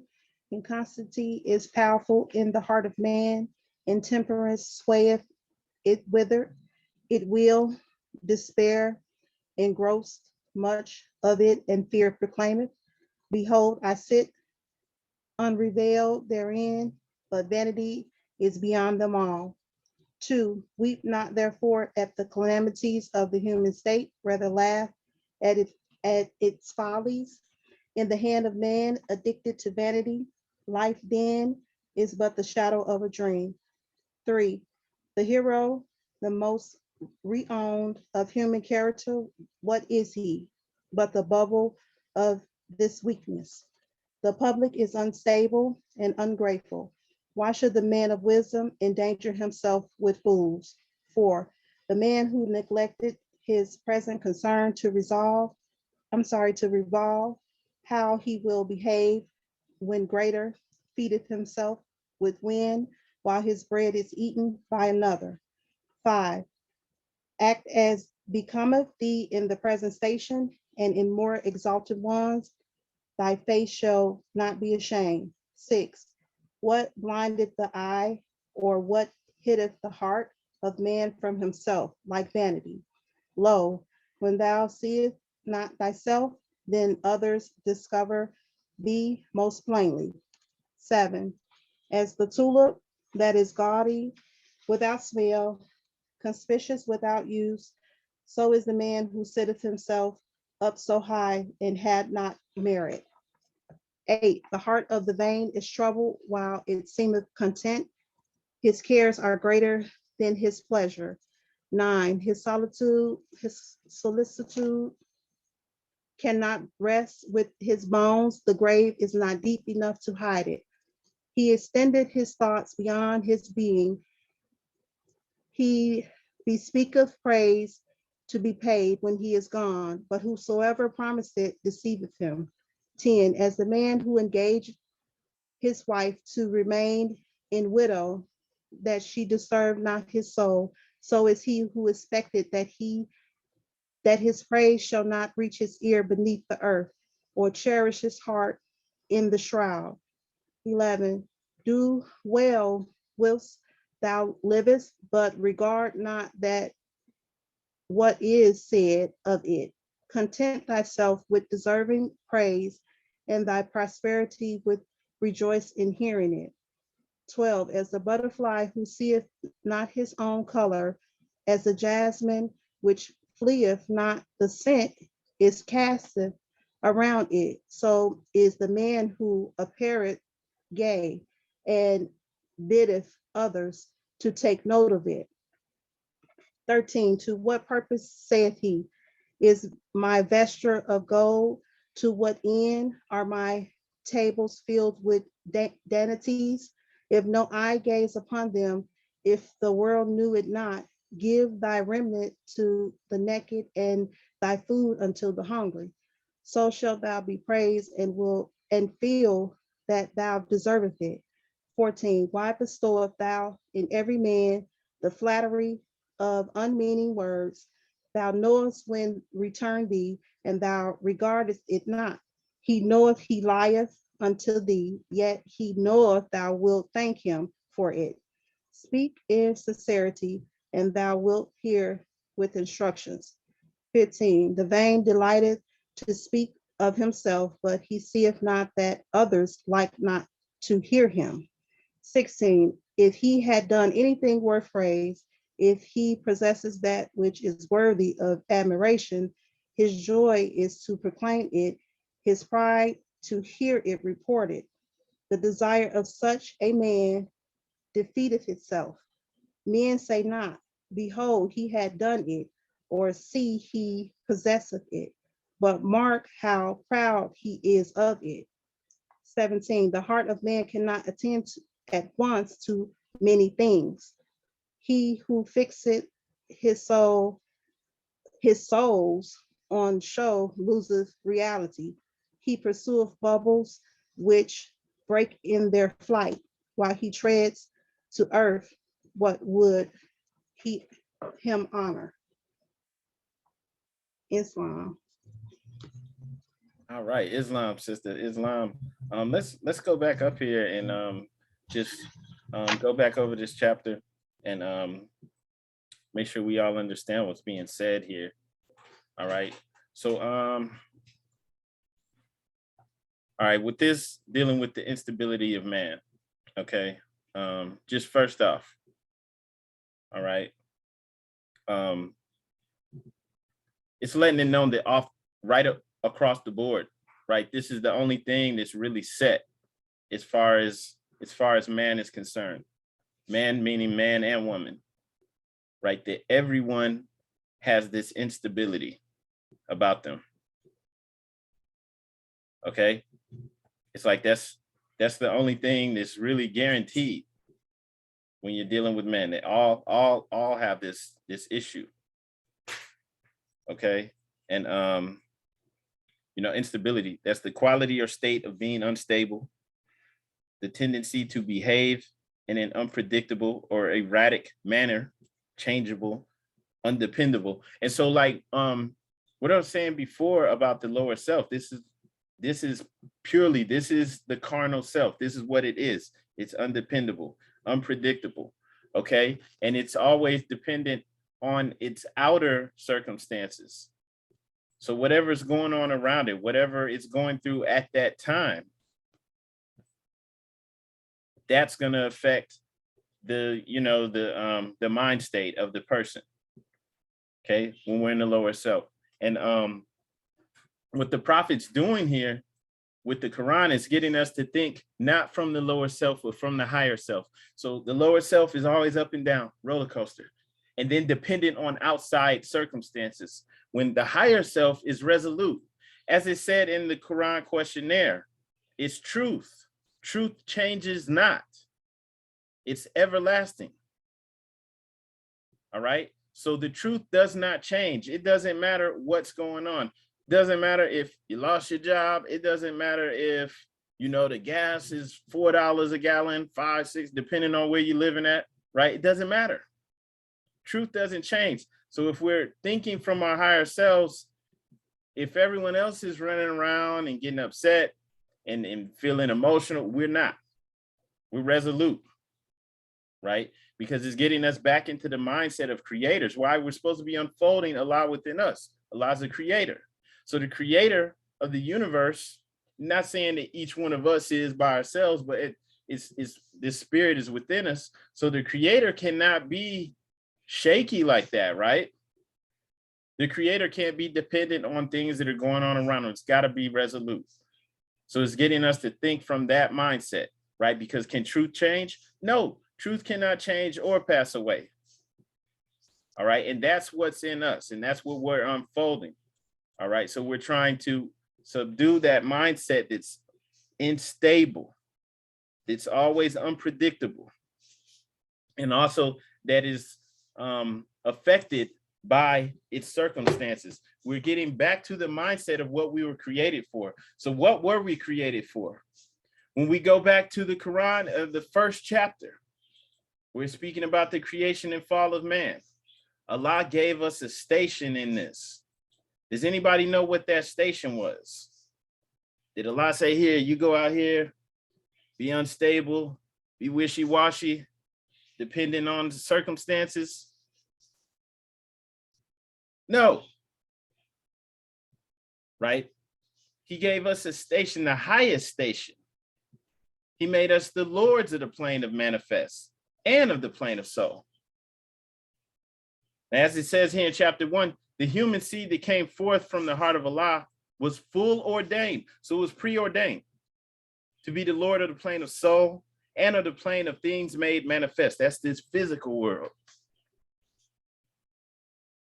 Inconstancy is powerful in the heart of man. Intemperance swayeth it withered. It will despair engrossed much of it, and fear proclaimeth. Behold, I sit unrevealed therein, but vanity is beyond them all. 2, weep not therefore at the calamities of the human state, rather laugh at its follies. In the hand of man, addicted to vanity, life then is but the shadow of a dream. 3, the hero, the most renowned of human character, what is he but the bubble of this weakness? The public is unstable and ungrateful. Why should the man of wisdom endanger himself with fools? 4, the man who neglected his present concern to revolve how he will behave when greater feedeth himself with wind while his bread is eaten by another. 5, act as becometh thee in the present station, and in more exalted ones thy face shall not be ashamed. 6, what blindeth the eye, or what hiddeth the heart of man from himself, like vanity? Lo, when thou seest not thyself, then others discover thee most plainly. 7, as the tulip that is gaudy without smell, conspicuous without use, so is the man who sitteth himself up so high and had not merit. 8, the heart of the vain is troubled while it seemeth content. His cares are greater than his pleasure. 9, his solicitude cannot rest with his bones. The grave is not deep enough to hide it. He extended his thoughts beyond his being. He bespeaketh praise to be paid when he is gone, but whosoever promised it deceiveth him. 10, as the man who engaged his wife to remain in widow, that she disturbed not his soul, so is he who expected that his praise shall not reach his ear beneath the earth, or cherish his heart in the shroud. 11, do well whilst thou livest, but regard not that what is said of it. Content thyself with deserving praise, and thy prosperity with rejoice in hearing it. 12, as the butterfly who seeth not his own color, as the jasmine which fleeth not the scent is casteth around it, so is the man who appeareth gay and biddeth others to take note of it. 13, to what purpose saith he, is my vesture of gold? To what end are my tables filled with dainties? If no eye gaze upon them, if the world knew it not, give thy remnant to the naked and thy food unto the hungry. So shalt thou be praised and feel that thou deservest it. 14, why bestowest thou in every man the flattery of unmeaning words? Thou knowest when return thee, and thou regardest it not. He knoweth he lieth unto thee, yet he knoweth thou wilt thank him for it. Speak in sincerity, and thou wilt hear with instructions. 15, the vain delighteth to speak of himself, but he seeth not that others like not to hear him. 16, if he had done anything worth praise, if he possesses that which is worthy of admiration, his joy is to proclaim it, his pride to hear it reported. The desire of such a man defeateth itself. Men say not, behold, he had done it, or see, he possesseth it, but mark how proud he is of it. 17, the heart of man cannot attend at once to many things. He who fixeth his souls on show loseth reality. He pursueth bubbles which break in their flight, while he treads to earth what would him honor. Islam. All right, Islam, sister, Islam. Let's go back up here and just go back over this chapter and make sure we all understand what's being said here. All right. So all right, with this dealing with the instability of man. Okay. Just first off, all right. It's letting it known that right up across the board, right? This is the only thing that's really set as far as man is concerned. Man meaning man and woman, right? That everyone has this instability about them. Okay. It's like that's the only thing that's really guaranteed when you're dealing with men. They all have this issue. Okay. And you know, instability, that's the quality or state of being unstable, the tendency to behave in an unpredictable or erratic manner, changeable, undependable. And so like what I was saying before about the lower self, this is purely, this is the carnal self. This is what it is. It's undependable, unpredictable, okay? And it's always dependent on its outer circumstances. So whatever's going on around it, whatever it's going through at that time, that's going to affect the, you know, the mind state of the person. Okay, when we're in the lower self. And what the prophet's doing here with the Quran is getting us to think not from the lower self, but from the higher self. So the lower self is always up and down, roller coaster, and then dependent on outside circumstances, when the higher self is resolute. As it said in the Quran questionnaire, it's truth. Truth changes not. It's everlasting. All right. So the truth does not change. It doesn't matter what's going on. Doesn't matter if you lost your job. It doesn't matter if, you know, the gas is $4 a gallon, 5, 6, depending on where you're living at, right? It doesn't matter. Truth doesn't change. So if we're thinking from our higher selves, if everyone else is running around and getting upset and feeling emotional, we're not. We're resolute, right? Because it's getting us back into the mindset of creators. Why we're supposed to be unfolding Allah within us. Allah's a creator. So the creator of the universe, not saying that each one of us is by ourselves, but it's this spirit is within us. So the creator cannot be shaky like that, right? The creator can't be dependent on things that are going on around him. It's got to be resolute. So it's getting us to think from that mindset, right? Because can truth change? No, truth cannot change or pass away. All right. And that's what's in us. And that's what we're unfolding. All right. So we're trying to subdue that mindset that's unstable, that's always unpredictable, and also that is affected by its circumstances. We're getting back to the mindset of what we were created for. So what were we created for? When we go back to the Quran of the first chapter, we're speaking about the creation and fall of man. Allah gave us a station in this. Does anybody know what that station was? Did Allah say, here, you go out here, be unstable, be wishy-washy, depending on the circumstances? No. Right? He gave us a station, the highest station. He made us the lords of the plane of manifest and of the plane of soul. As it says here in chapter 1, the human seed that came forth from the heart of Allah was full ordained. So it was preordained to be the Lord of the plane of soul and of the plane of things made manifest. That's this physical world.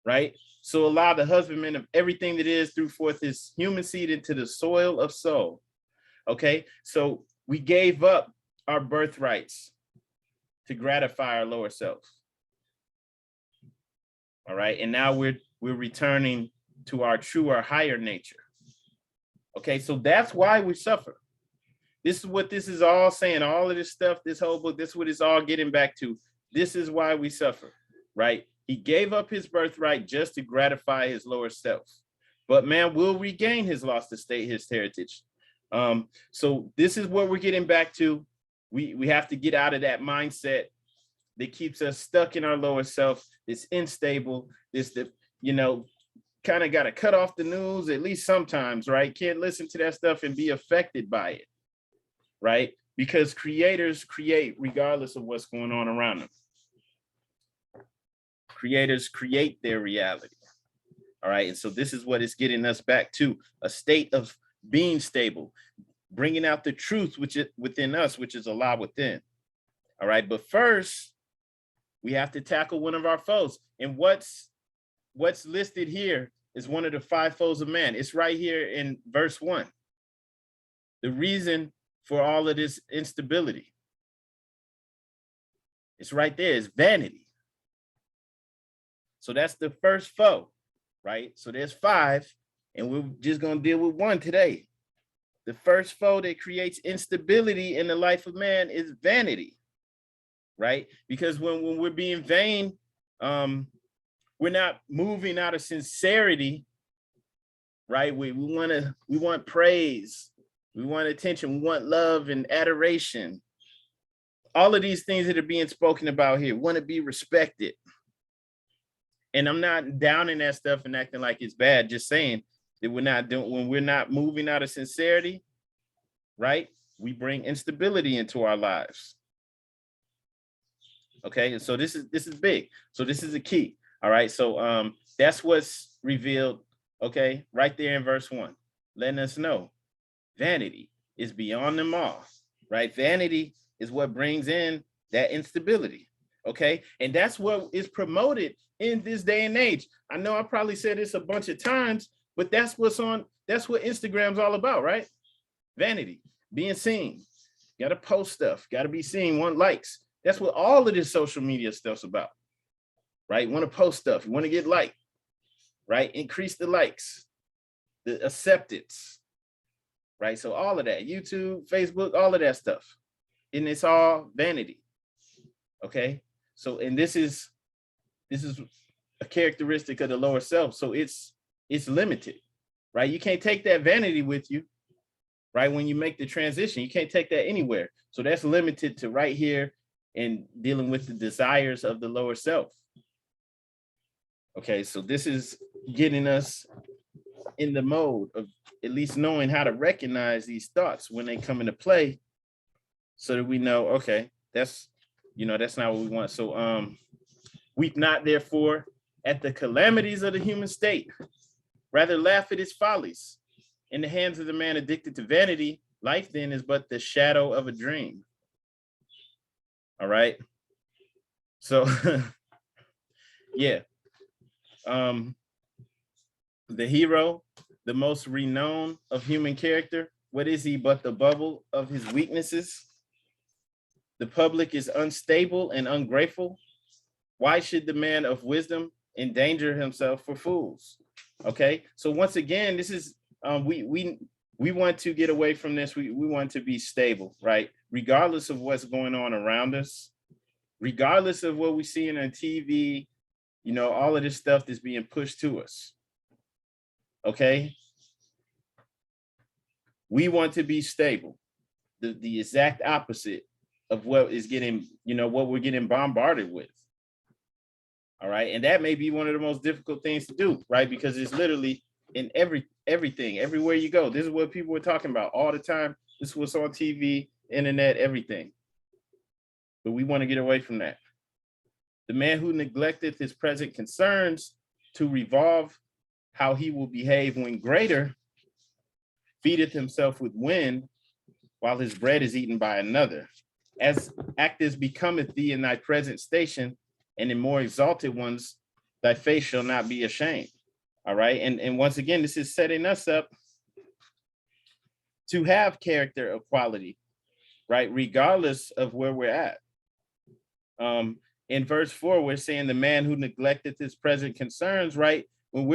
Right? So Allah, the husbandman of everything that is, threw forth his human seed into the soil of soul. Okay, so we gave up our birthrights to gratify our lower self. All right, and now we're returning to our true, our higher nature. Okay, so that's why we suffer. This is what this is all saying. All of this stuff, this whole book, this is what it's all getting back to. This is why we suffer, right? He gave up his birthright just to gratify his lower self. but man will regain his lost estate, his heritage. So this is what we're getting back to. We have to get out of that mindset that keeps us stuck in our lower self. It's unstable. Kind of got to cut off the news, at least sometimes, right? Can't listen to that stuff and be affected by it, right? Because creators create regardless of what's going on around them. Creators create their reality. All right. And so this is what is getting us back to a state of being stable, bringing out the truth which is within us, which is Allah within. All right. But first, we have to tackle one of our foes. And what's listed here is one of the 5 foes of man. It's right here in verse 1. The reason for all of this instability. It's right there. It's vanity. So that's the first foe, right? So there's 5, and we're just going to deal with 1 today. The first foe that creates instability in the life of man is vanity, right? Because when we're being vain, we're not moving out of sincerity, right? We want praise, we want attention, we want love and adoration. All of these things that are being spoken about here, want to be respected. And I'm not downing that stuff and acting like it's bad, just saying that when we're not moving out of sincerity, right? We bring instability into our lives. Okay, and so this is big. So this is a key. All right, so that's what's revealed, okay, right there in verse 1, letting us know vanity is beyond them all, right? Vanity is what brings in that instability, okay? And that's what is promoted in this day and age. I know I probably said this a bunch of times, but that's what Instagram's all about, right? Vanity, being seen. Got to post stuff, got to be seen, want likes. That's what all of this social media stuff's about. Right? Want to post stuff, you want to get liked, right? Increase the likes, the acceptance, right? So all of that, YouTube, Facebook, all of that stuff. And it's all vanity. Okay. So, and this is a characteristic of the lower self. So it's limited, right? You can't take that vanity with you, right? When you make the transition, you can't take that anywhere. So that's limited to right here and dealing with the desires of the lower self. Okay, so this is getting us in the mode of at least knowing how to recognize these thoughts when they come into play, so that we know, okay, that's not what we want. So weep not therefore at the calamities of the human state, rather laugh at its follies. In the hands of the man addicted to vanity, life then is but the shadow of a dream. All right, so yeah. The hero, the most renowned of human character, what is he but the bubble of his weaknesses? The public is unstable and ungrateful. Why should the man of wisdom endanger himself for fools? Okay, so once again, this is we want to get away from this. We want to be stable, right? Regardless of what's going on around us, regardless of what we see on TV, all of this stuff that's being pushed to us. Okay. We want to be stable. The exact opposite of what is getting, what we're getting bombarded with. All right. And that may be one of the most difficult things to do, right? Because it's literally in everything, everywhere you go. This is what people are talking about all the time. This is what's on TV, internet, everything. But we want to get away from that. The man who neglecteth his present concerns to revolve how he will behave when greater, feedeth himself with wind, while his bread is eaten by another. As act as becometh thee in thy present station, and in more exalted ones, thy face shall not be ashamed. All right. And once again, this is setting us up to have character equality, right? Regardless of where we're at. In verse 4, we're saying the man who neglected his present concerns, right? When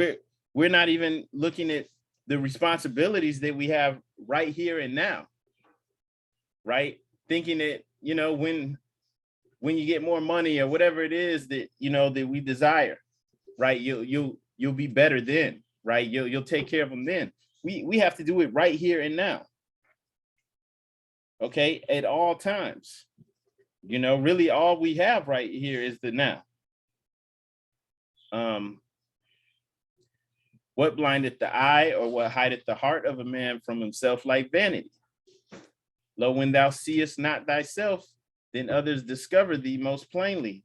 we're not even looking at the responsibilities that we have right here and now, right? Thinking that, when you get more money or whatever it is that, that we desire, right? You'll be better then. right? You'll take care of them then. We have to do it right here and now. Okay, at all times. You know, really all we have right here is the now. What blindeth the eye, or what hideth the heart of a man from himself like vanity? Lo, when thou seest not thyself, then others discover thee most plainly.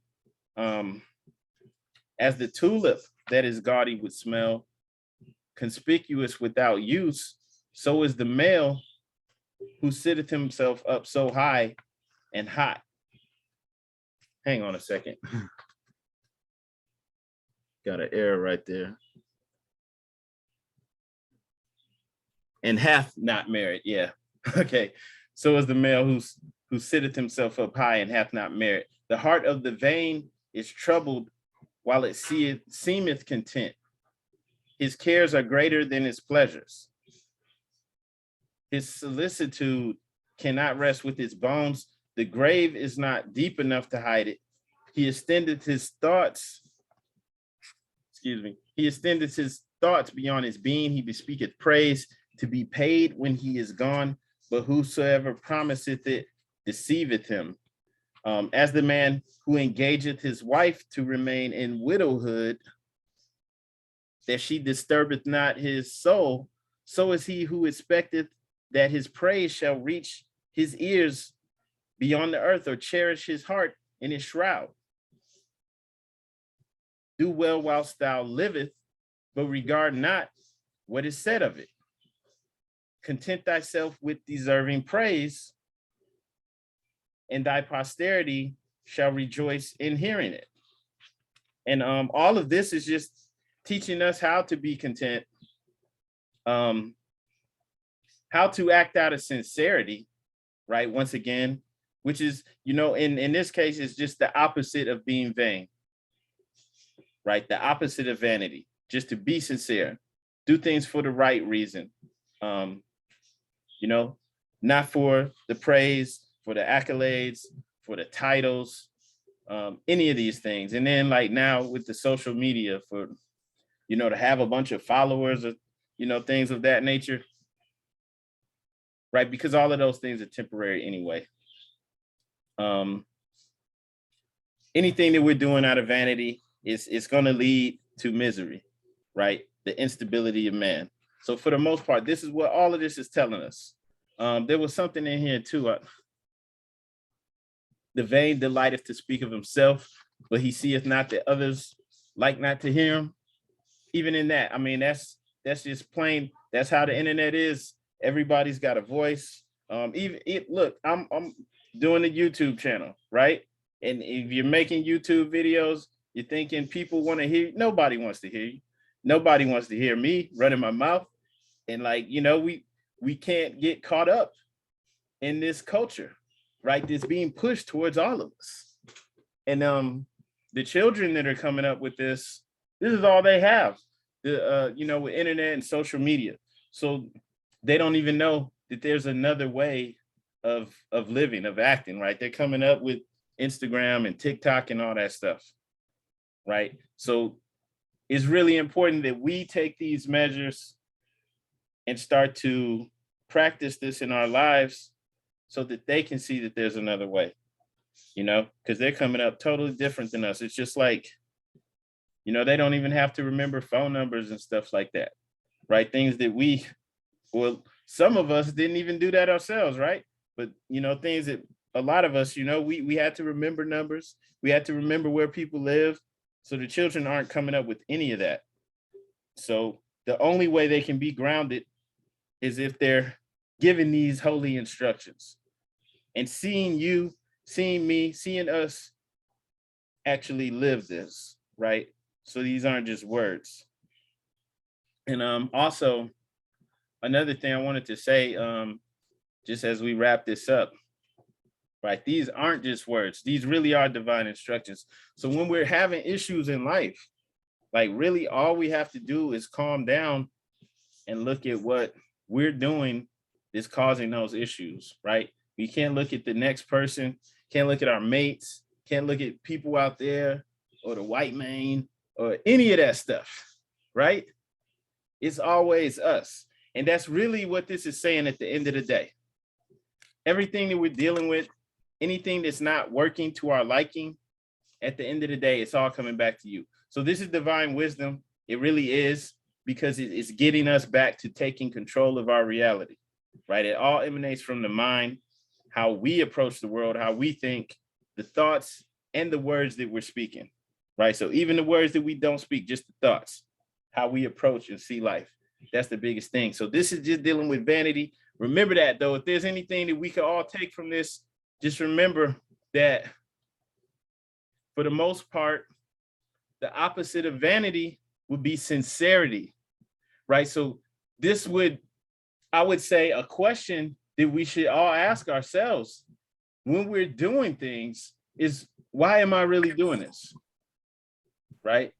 As the tulip that is gaudy with smell, conspicuous without use, so is the male who sitteth himself up so high and hot. Hang on a second. Got an error right there. And hath not merit. Yeah. Okay. So is the male who sitteth himself up high and hath not merit. The heart of the vain is troubled, while it seemeth content. His cares are greater than his pleasures. His solicitude cannot rest with his bones. The grave is not deep enough to hide it. He extended his thoughts. He extended his thoughts beyond his being. He bespeaketh praise to be paid when he is gone, but whosoever promiseth it deceiveth him. As the man who engageth his wife to remain in widowhood, that she disturbeth not his soul, so is he who expecteth that his praise shall reach his ears beyond the earth, or cherish his heart in his shroud. Do well whilst thou liveth, but regard not what is said of it. Content thyself with deserving praise, and thy posterity shall rejoice in hearing it. And all of this is just teaching us how to be content, how to act out of sincerity, right? Once again, which is, you know, in this case, it's just the opposite of being vain, right? The opposite of vanity, just to be sincere, do things for the right reason, you know, not for the praise, for the accolades, for the titles, any of these things. And then like now with the social media, for, you know, to have a bunch of followers or, you know, things of that nature, right? Because all of those things are temporary anyway. Anything that we're doing out of vanity is going to lead to misery, right? The instability of man. So for the most part, this is what all of this is telling us. There was something in here too. The vain delighteth to speak of himself, but he seeth not that others like not to hear him. Even in that, I mean, that's just plain. That's how the internet is. Everybody's got a voice. Look, I'm doing a YouTube channel, right? And if you're making YouTube videos, you're thinking people want to hear you. Nobody wants to hear you. Nobody wants to hear me running my mouth. And like, you know, we can't get caught up in this culture, right? That's being pushed towards all of us. And the children that are coming up with this is all they have, you know, with internet and social media. So they don't even know that there's another way of living, of acting, right? They're coming up with Instagram and TikTok and all that stuff, right? So it's really important that we take these measures and start to practice this in our lives so that they can see that there's another way, you know, because they're coming up totally different than us. It's just like, you know, they don't even have to remember phone numbers and stuff like that, right? Things that well, some of us didn't even do that ourselves, right? But, you know, things that a lot of us, you know, we had to remember numbers. We had to remember where people live. So the children aren't coming up with any of that. So the only way they can be grounded is if they're given these holy instructions and seeing you, seeing me, seeing us actually live this, right? So these aren't just words. And also, another thing I wanted to say, just as we wrap this up, right? These aren't just words. These really are divine instructions. So when we're having issues in life, like really all we have to do is calm down and look at what we're doing is causing those issues, right? We can't look at the next person, can't look at our mates, can't look at people out there or the white man or any of that stuff, right? It's always us. And that's really what this is saying at the end of the day. Everything that we're dealing with, anything that's not working to our liking, at the end of the day, it's all coming back to you. So this is divine wisdom. It really is, because it's getting us back to taking control of our reality, right? It all emanates from the mind, how we approach the world, how we think, the thoughts and the words that we're speaking, right? So even the words that we don't speak, just the thoughts, how we approach and see life. That's the biggest thing. So this is just dealing with vanity. Remember that, though, if there's anything that we could all take from this, just remember that for the most part, the opposite of vanity would be sincerity, right? So this would, I would say, a question that we should all ask ourselves when we're doing things is, why am I really doing this, right?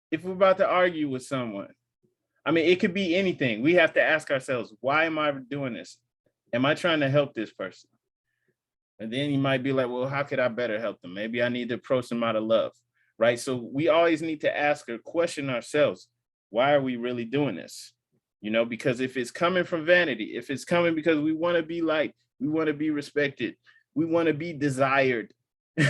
If we're about to argue with someone, I mean, it could be anything. We have to ask ourselves, why am I doing this? Am I trying to help this person? And then you might be like, well, how could I better help them? Maybe I need to approach them out of love, right? So we always need to ask or question ourselves, why are we really doing this? You know, because if it's coming from vanity, if it's coming because we want to be liked, we want to be respected, we want to be desired,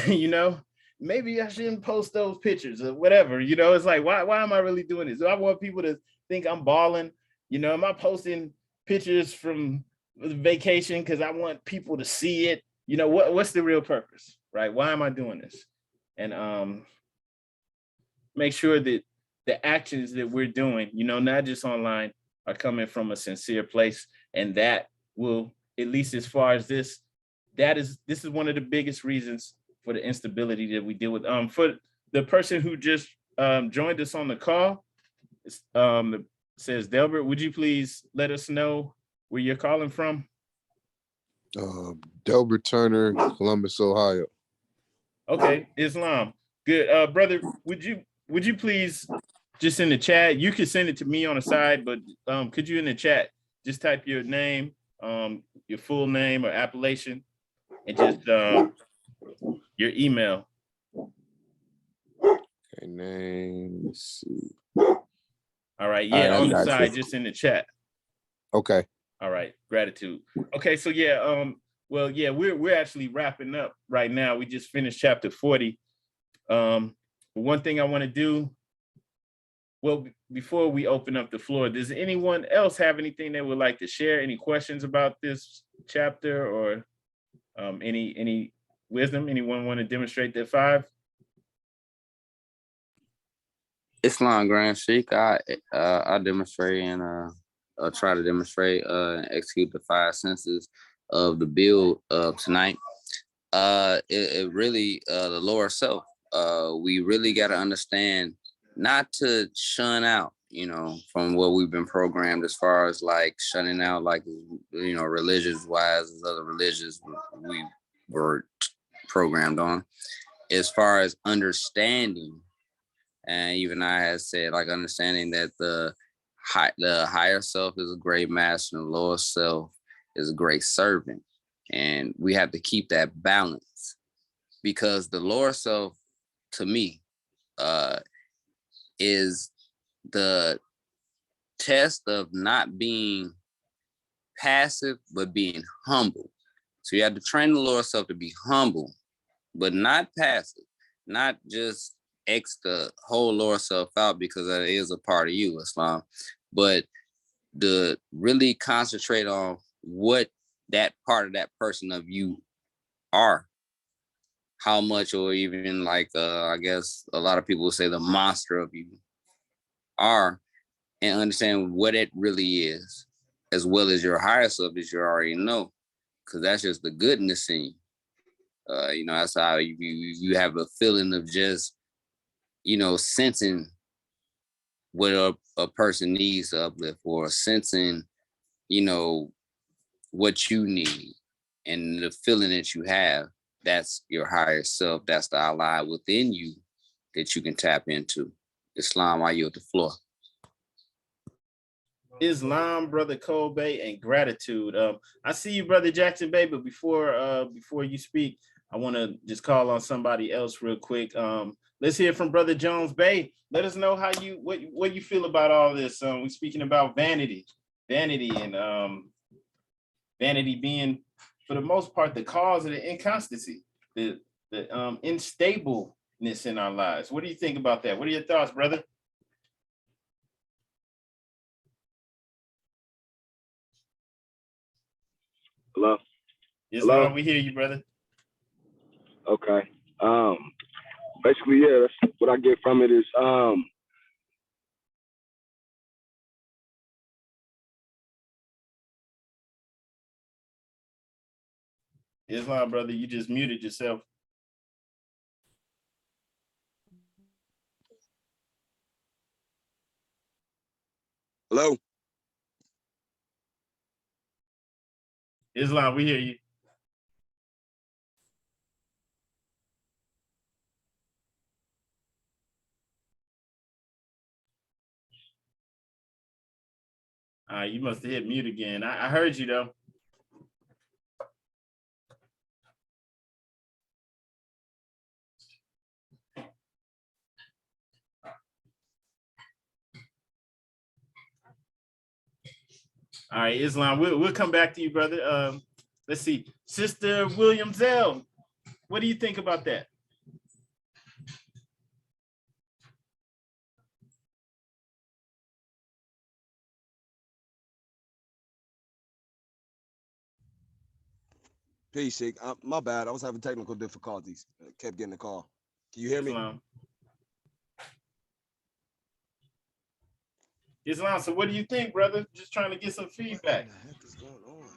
you know, maybe I shouldn't post those pictures or whatever. You know, it's like, why am I really doing this? Do I want people to think I'm balling? You know, am I posting pictures from vacation because I want people to see it? You know, what's the real purpose, right? Why am I doing this? And make sure that the actions that we're doing, you know, not just online, are coming from a sincere place. And that will, at least as far as this is one of the biggest reasons for the instability that we deal with. For the person who just joined us on the call, says, Delbert, would you please let us know where you're calling from? Delbert Turner, Columbus, Ohio. Okay, Islam. Good. Brother, would you please just in the chat, you could send it to me on the side, but could you in the chat just type your name, your full name or appellation, and just your email. Okay, name, let's see. All right, yeah, All right, on the side, just in the chat. Okay. All right, gratitude. Okay, so yeah, well, yeah, we're actually wrapping up right now. We just finished chapter 40. One thing I want to do, well, before we open up the floor, does anyone else have anything they would like to share? Any questions about this chapter, or any wisdom? Anyone want to demonstrate their 5? Islam Grand Sheikh, I demonstrate and try to demonstrate and execute the 5 senses of the build tonight. It really the lower self. We really got to understand not to shun out, you know, from what we've been programmed as far as like shunning out, like, you know, religious wise as other religions we were programmed on. As far as understanding, and even I had said, like, understanding that the higher self is a great master and the lower self is a great servant. And we have to keep that balance, because the lower self, to me, is the test of not being passive, but being humble. So you have to train the lower self to be humble, but not passive, not just X the whole lower self out because that is a part of you, Islam, but to really concentrate on what that part of that person of you are, how much, or even like, I guess a lot of people will say the monster of you are, and understand what it really is, as well as your higher self, as you already know, because that's just the goodness in you. You know, that's how you have a feeling of just, you know, sensing what a person needs to uplift, or sensing, you know, what you need, and the feeling that you have. That's your higher self. That's the ally within you that you can tap into. Islam, I yield the floor. Islam, Brother Kobe, and gratitude. I see you, Brother Jackson Bay, but before you speak, I want to just call on somebody else real quick. Let's hear from Brother Jones Bay. Let us know how you what you feel about all this. We're speaking about vanity, and vanity being, for the most part, the cause of the inconstancy, the instableness in our lives. What do you think about that? What are your thoughts, brother? Hello. Islam, we hear you, brother. Okay. Basically, yeah, that's what I get from it is Islam, brother, you just muted yourself. hello. Islam, we hear you. You must have hit mute again. I heard you though. All right, Islam, we'll come back to you, brother. Let's see, Sister William Zell, what do you think about that? Peace, Sheik. My bad. I was having technical difficulties. Kept getting the call. Can you hear me? Islam, so what do you think, brother? Just trying to get some feedback. What the heck is going on?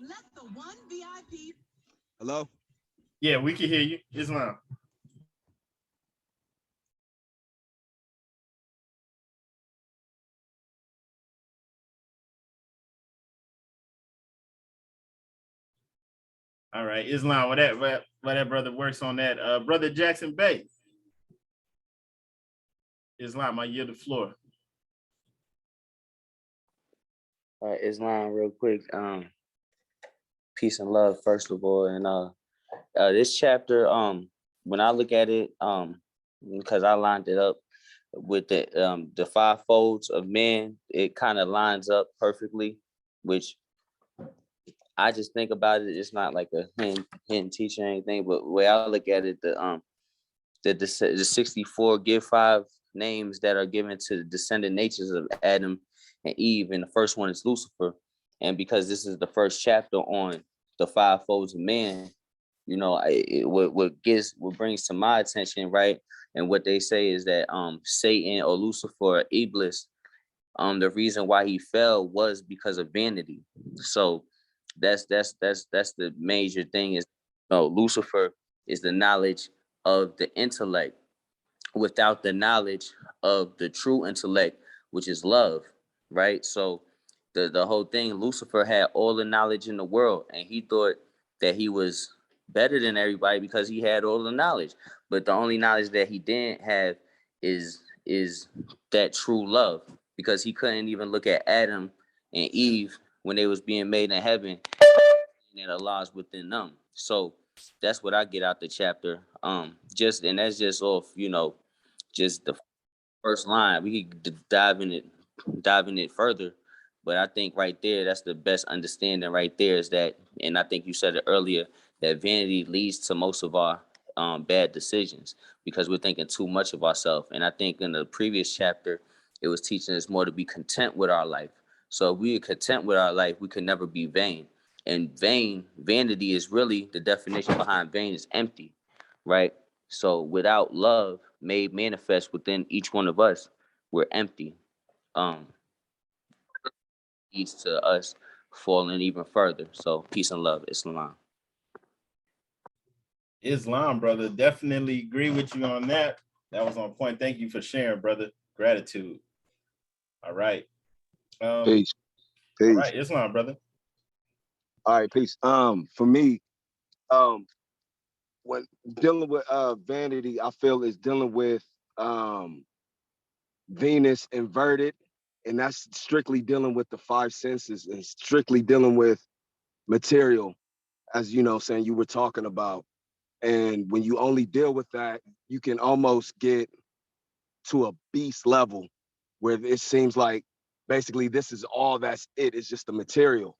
Let the one VIP. Hello? Yeah, we can hear you. Islam. All right, Islam, what that brother works on that. Brother Jackson Bay. Islam, I yield the floor. Islam, real quick. Peace and love, first of all. And this chapter, when I look at it, because I lined it up with the five folds of man, it kind of lines up perfectly, which I just think about it. It's not like a hidden teaching or anything, but the way I look at it, the 64 give 5 names that are given to the descendant natures of Adam and Eve, and the first one is Lucifer. And because this is the first chapter on the five folds of man, you know, what brings to my attention, right? And what they say is that Satan or Lucifer, Iblis, the reason why he fell was because of vanity. So that's the major thing is, Lucifer is the knowledge of the intellect without the knowledge of the true intellect, which is love, right? So the whole thing, Lucifer had all the knowledge in the world, and he thought that he was better than everybody because he had all the knowledge. But the only knowledge that he didn't have is that true love, because he couldn't even look at Adam and Eve when they was being made in heaven, and Allah's within them. So that's what I get out the chapter. And that's just off, just the first line. We could dive in it further, but I think right there, that's the best understanding right there is that, and I think you said it earlier, that vanity leads to most of our bad decisions because we're thinking too much of ourselves. And I think in the previous chapter, it was teaching us more to be content with our life. So if we are content with our life, we can never be vain. And vanity is really, the definition behind vain is empty, right? So without love made manifest within each one of us, we're empty. Leads to us falling even further. So peace and love, Islam. Islam, brother, definitely agree with you on that. That was on point. Thank you for sharing, brother. Gratitude. All right. Peace. All right, Islam, brother. All right, peace. For me, when dealing with vanity, I feel is dealing with Venus inverted, and that's strictly dealing with the five senses and strictly dealing with material, as you know, saying you were talking about. And when you only deal with that, you can almost get to a beast level where it seems like basically this is all that's it. It's just the material.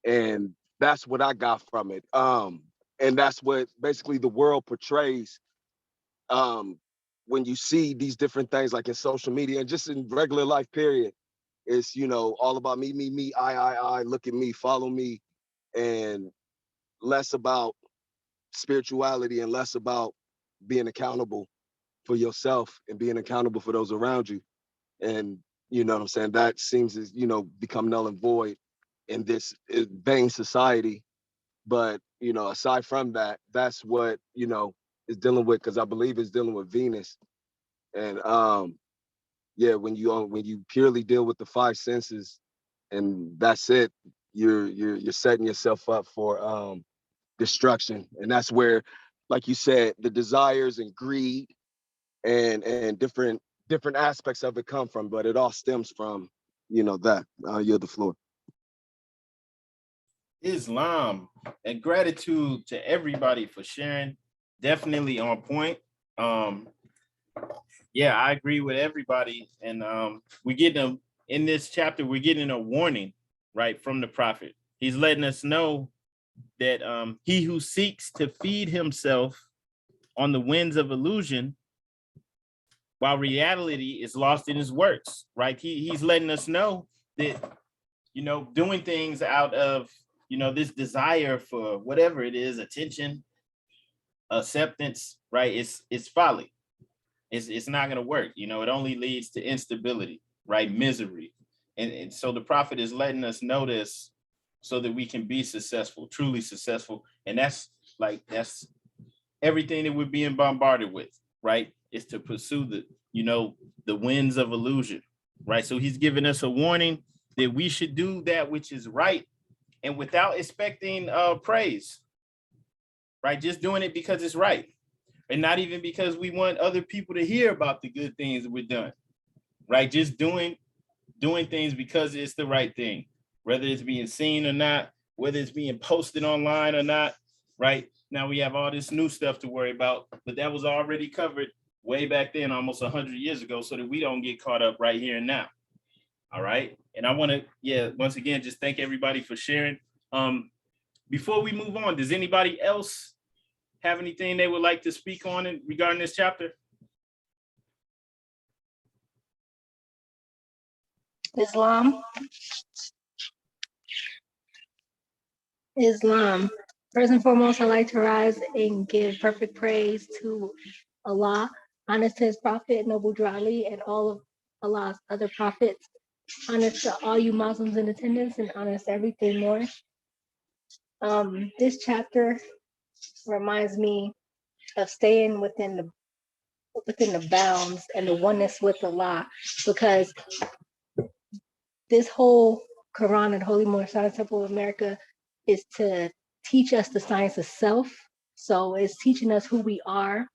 And that's what I got from it. And that's what basically the world portrays when you see these different things like in social media and just in regular life, period. It's, all about me, I, look at me, follow me, and less about spirituality and less about being accountable for yourself and being accountable for those around you. And you know what I'm saying? That seems to, become null and void in this vain society. But, aside from that, that's what, is dealing with, because I believe it's dealing with Venus. And yeah, when you purely deal with the five senses and that's it, you're setting yourself up for destruction. And that's where, like you said, the desires and greed and different aspects of it come from, but it all stems from, that. I'll yield the floor. Islam, and gratitude to everybody for sharing. Definitely on point. Yeah, I agree with everybody. And we're getting in this chapter, we're getting a warning, right, from the prophet. He's letting us know that he who seeks to feed himself on the winds of illusion, while reality is lost in his works, right? He's letting us know that, doing things out of, this desire for whatever it is, attention, acceptance, right? It's folly. It's not going to work. It only leads to instability, right? Misery. And so the prophet is letting us know this so that we can be successful, truly successful. And that's everything that we're being bombarded with, right? Is to pursue the winds of illusion, right? So he's giving us a warning that we should do that which is right and without expecting praise, right? Just doing it because it's right. And not even because we want other people to hear about the good things that we're doing, right? Just doing things because it's the right thing, whether it's being seen or not, whether it's being posted online or not, right? Now we have all this new stuff to worry about, but that was already covered way back then, almost 100 years ago, so that we don't get caught up right here and now. All right. And I want to, once again, just thank everybody for sharing. Before we move on, does anybody else have anything they would like to speak on regarding this chapter? Islam. First and foremost, I'd like to rise and give perfect praise to Allah, honor to his prophet, Noble Drew Ali, and all of Allah's other prophets. Honor to all you Muslims in attendance, and honor to everything more. This chapter reminds me of staying within the bounds and the oneness with Allah, because this whole Koran and Holy Moslem Temple of America is to teach us the science of self. So it's teaching us who we are,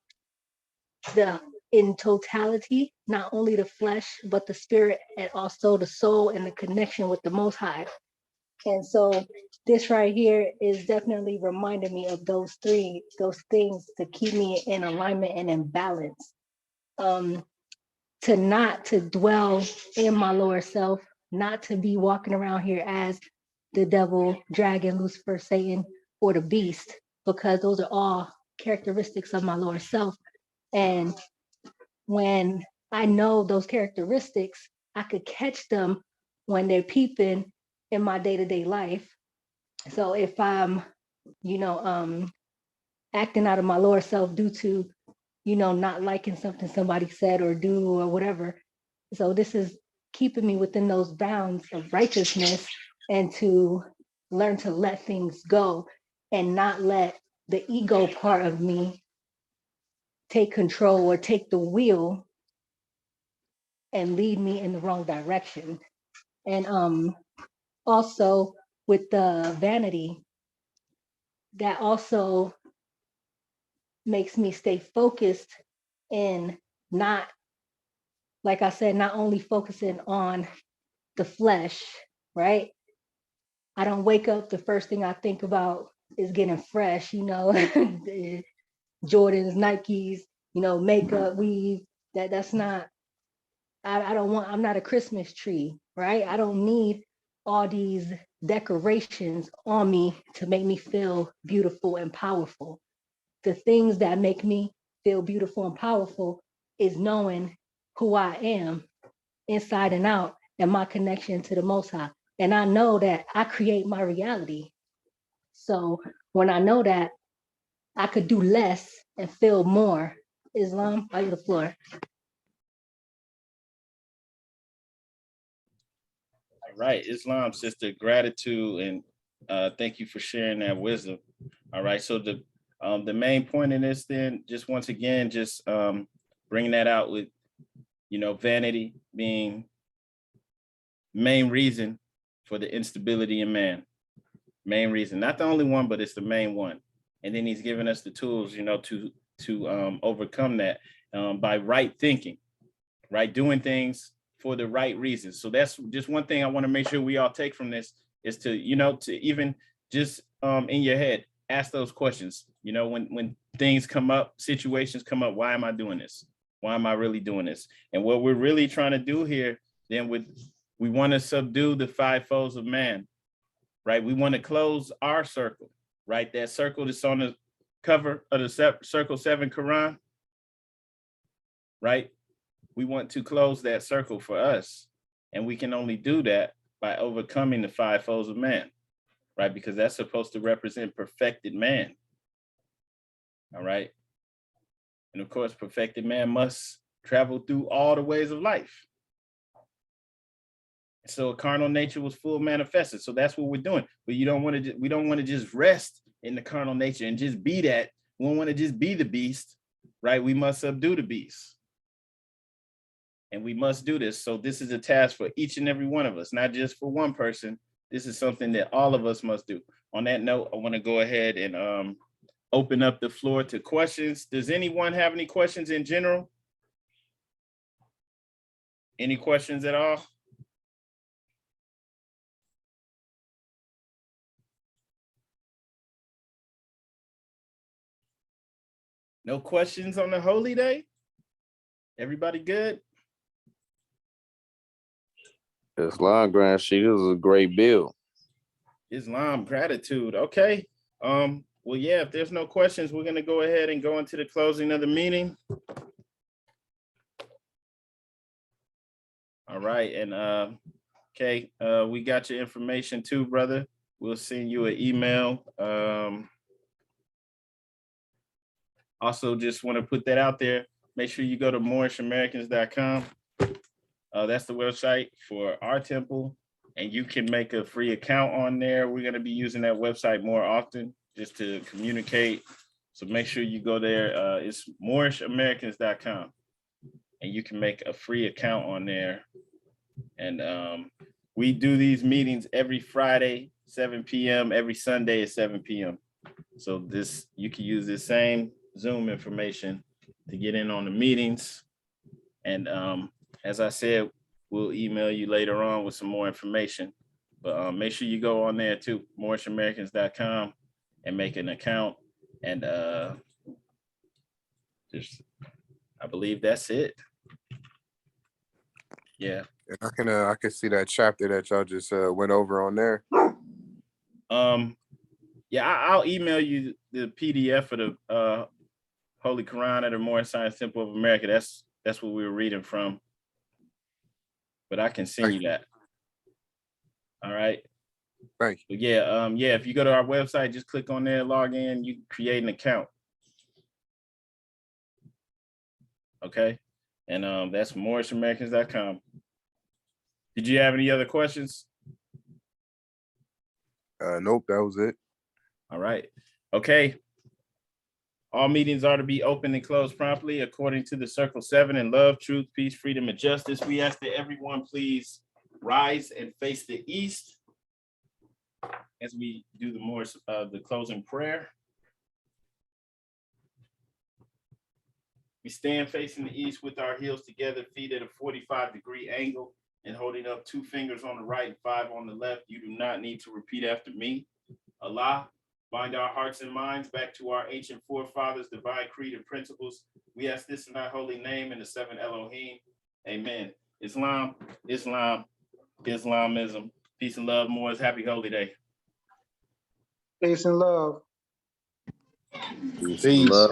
in totality, not only the flesh, but the spirit, and also the soul and the connection with the Most High. And so this right here is definitely reminding me of those things to keep me in alignment and in balance. To dwell in my lower self, not to be walking around here as the devil, dragon, Lucifer, Satan, or the beast, because those are all characteristics of my lower self. And when I know those characteristics, I could catch them when they're peeping in my day-to-day life. So if I'm, acting out of my lower self due to, not liking something somebody said or do or whatever. So this is keeping me within those bounds of righteousness, and to learn to let things go and not let the ego part of me take control or take the wheel and lead me in the wrong direction. And also with the vanity, that also makes me stay focused and not, like I said, not only focusing on the flesh, right? I don't wake up, the first thing I think about is getting fresh, Jordans, Nikes, makeup, weave. That's not, I don't want, I'm not a Christmas tree, right? I don't need all these decorations on me to make me feel beautiful and powerful. The things that make me feel beautiful and powerful is knowing who I am inside and out and my connection to the Most High. And I know that I create my reality. So when I know that, I could do less and feel more. Islam, I the floor. All right, Islam, sister, gratitude, and thank you for sharing that wisdom. All right, so the main point in this then, just once again, just bringing that out with, vanity being main reason for the instability in man. Main reason, not the only one, but it's the main one. And then he's giving us the tools, to overcome that by right thinking, right? Doing things for the right reasons. So that's just one thing I want to make sure we all take from this is to, to even just in your head, ask those questions. When things come up, situations come up, why am I doing this? Why am I really doing this? And what we're really trying to do here, then we want to subdue the five foes of man, right? We want to close our circle, right? That circle that's on the cover of the Circle 7 Koran, right? We want to close that circle for us. And we can only do that by overcoming the five foes of man, right? Because that's supposed to represent perfected man. All right. And of course, perfected man must travel through all the ways of life. So a carnal nature was full manifested. So that's what we're doing. But we don't want to just rest in the carnal nature and just be that. We don't want to just be the beast, right? We must subdue the beast. And we must do this. So this is a task for each and every one of us, not just for one person. This is something that all of us must do. On that note, I want to go ahead and open up the floor to questions. Does anyone have any questions in general? Any questions at all? No questions on the holy day? Everybody good? Islam, Grand Sheik, this is a great bill. Islam, gratitude. Okay. Well, yeah, if there's no questions, we're going to go ahead and go into the closing of the meeting. All right. And okay, we got your information too, brother. We'll send you an email. Also, just want to put that out there. Make sure you go to MoorishAmericans.com. That's the website for our temple, and you can make a free account on there. We're going to be using that website more often just to communicate. So make sure you go there. It's MoorishAmericans.com, and you can make a free account on there. And we do these meetings every Friday, 7 p.m., every Sunday at 7 p.m. So you can use this same Zoom information to get in on the meetings. And as I said, we'll email you later on with some more information. But make sure you go on there too, MoorishAmericans.com, and make an account. And I believe that's it. Yeah. And I can see that chapter that y'all just went over on there. Yeah, I'll email you the PDF of the Holy Quran of the Moorish Science Temple of America. That's what we were reading from. But I can send you that. All right. Thank you. But yeah, if you go to our website, just click on there, log in, you can create an account. Okay. And that's MoorishAmericans.com. Did you have any other questions? Nope, that was it. All right. Okay. All meetings are to be open and closed promptly according to the Circle 7 in love, truth, peace, freedom, and justice. We ask that everyone please rise and face the east as we do the closing prayer. We stand facing the east with our heels together, feet at a 45-degree angle, and holding up 2 fingers on the right and 5 on the left. You do not need to repeat after me. Allah, Bind our hearts and minds back to our ancient forefathers, divine creed and principles. We ask this in thy holy name in the seven Elohim. Amen. Islam, Islam, Islamism. Peace and love, Moors. Happy Holy Day. Peace and love. Peace. Love.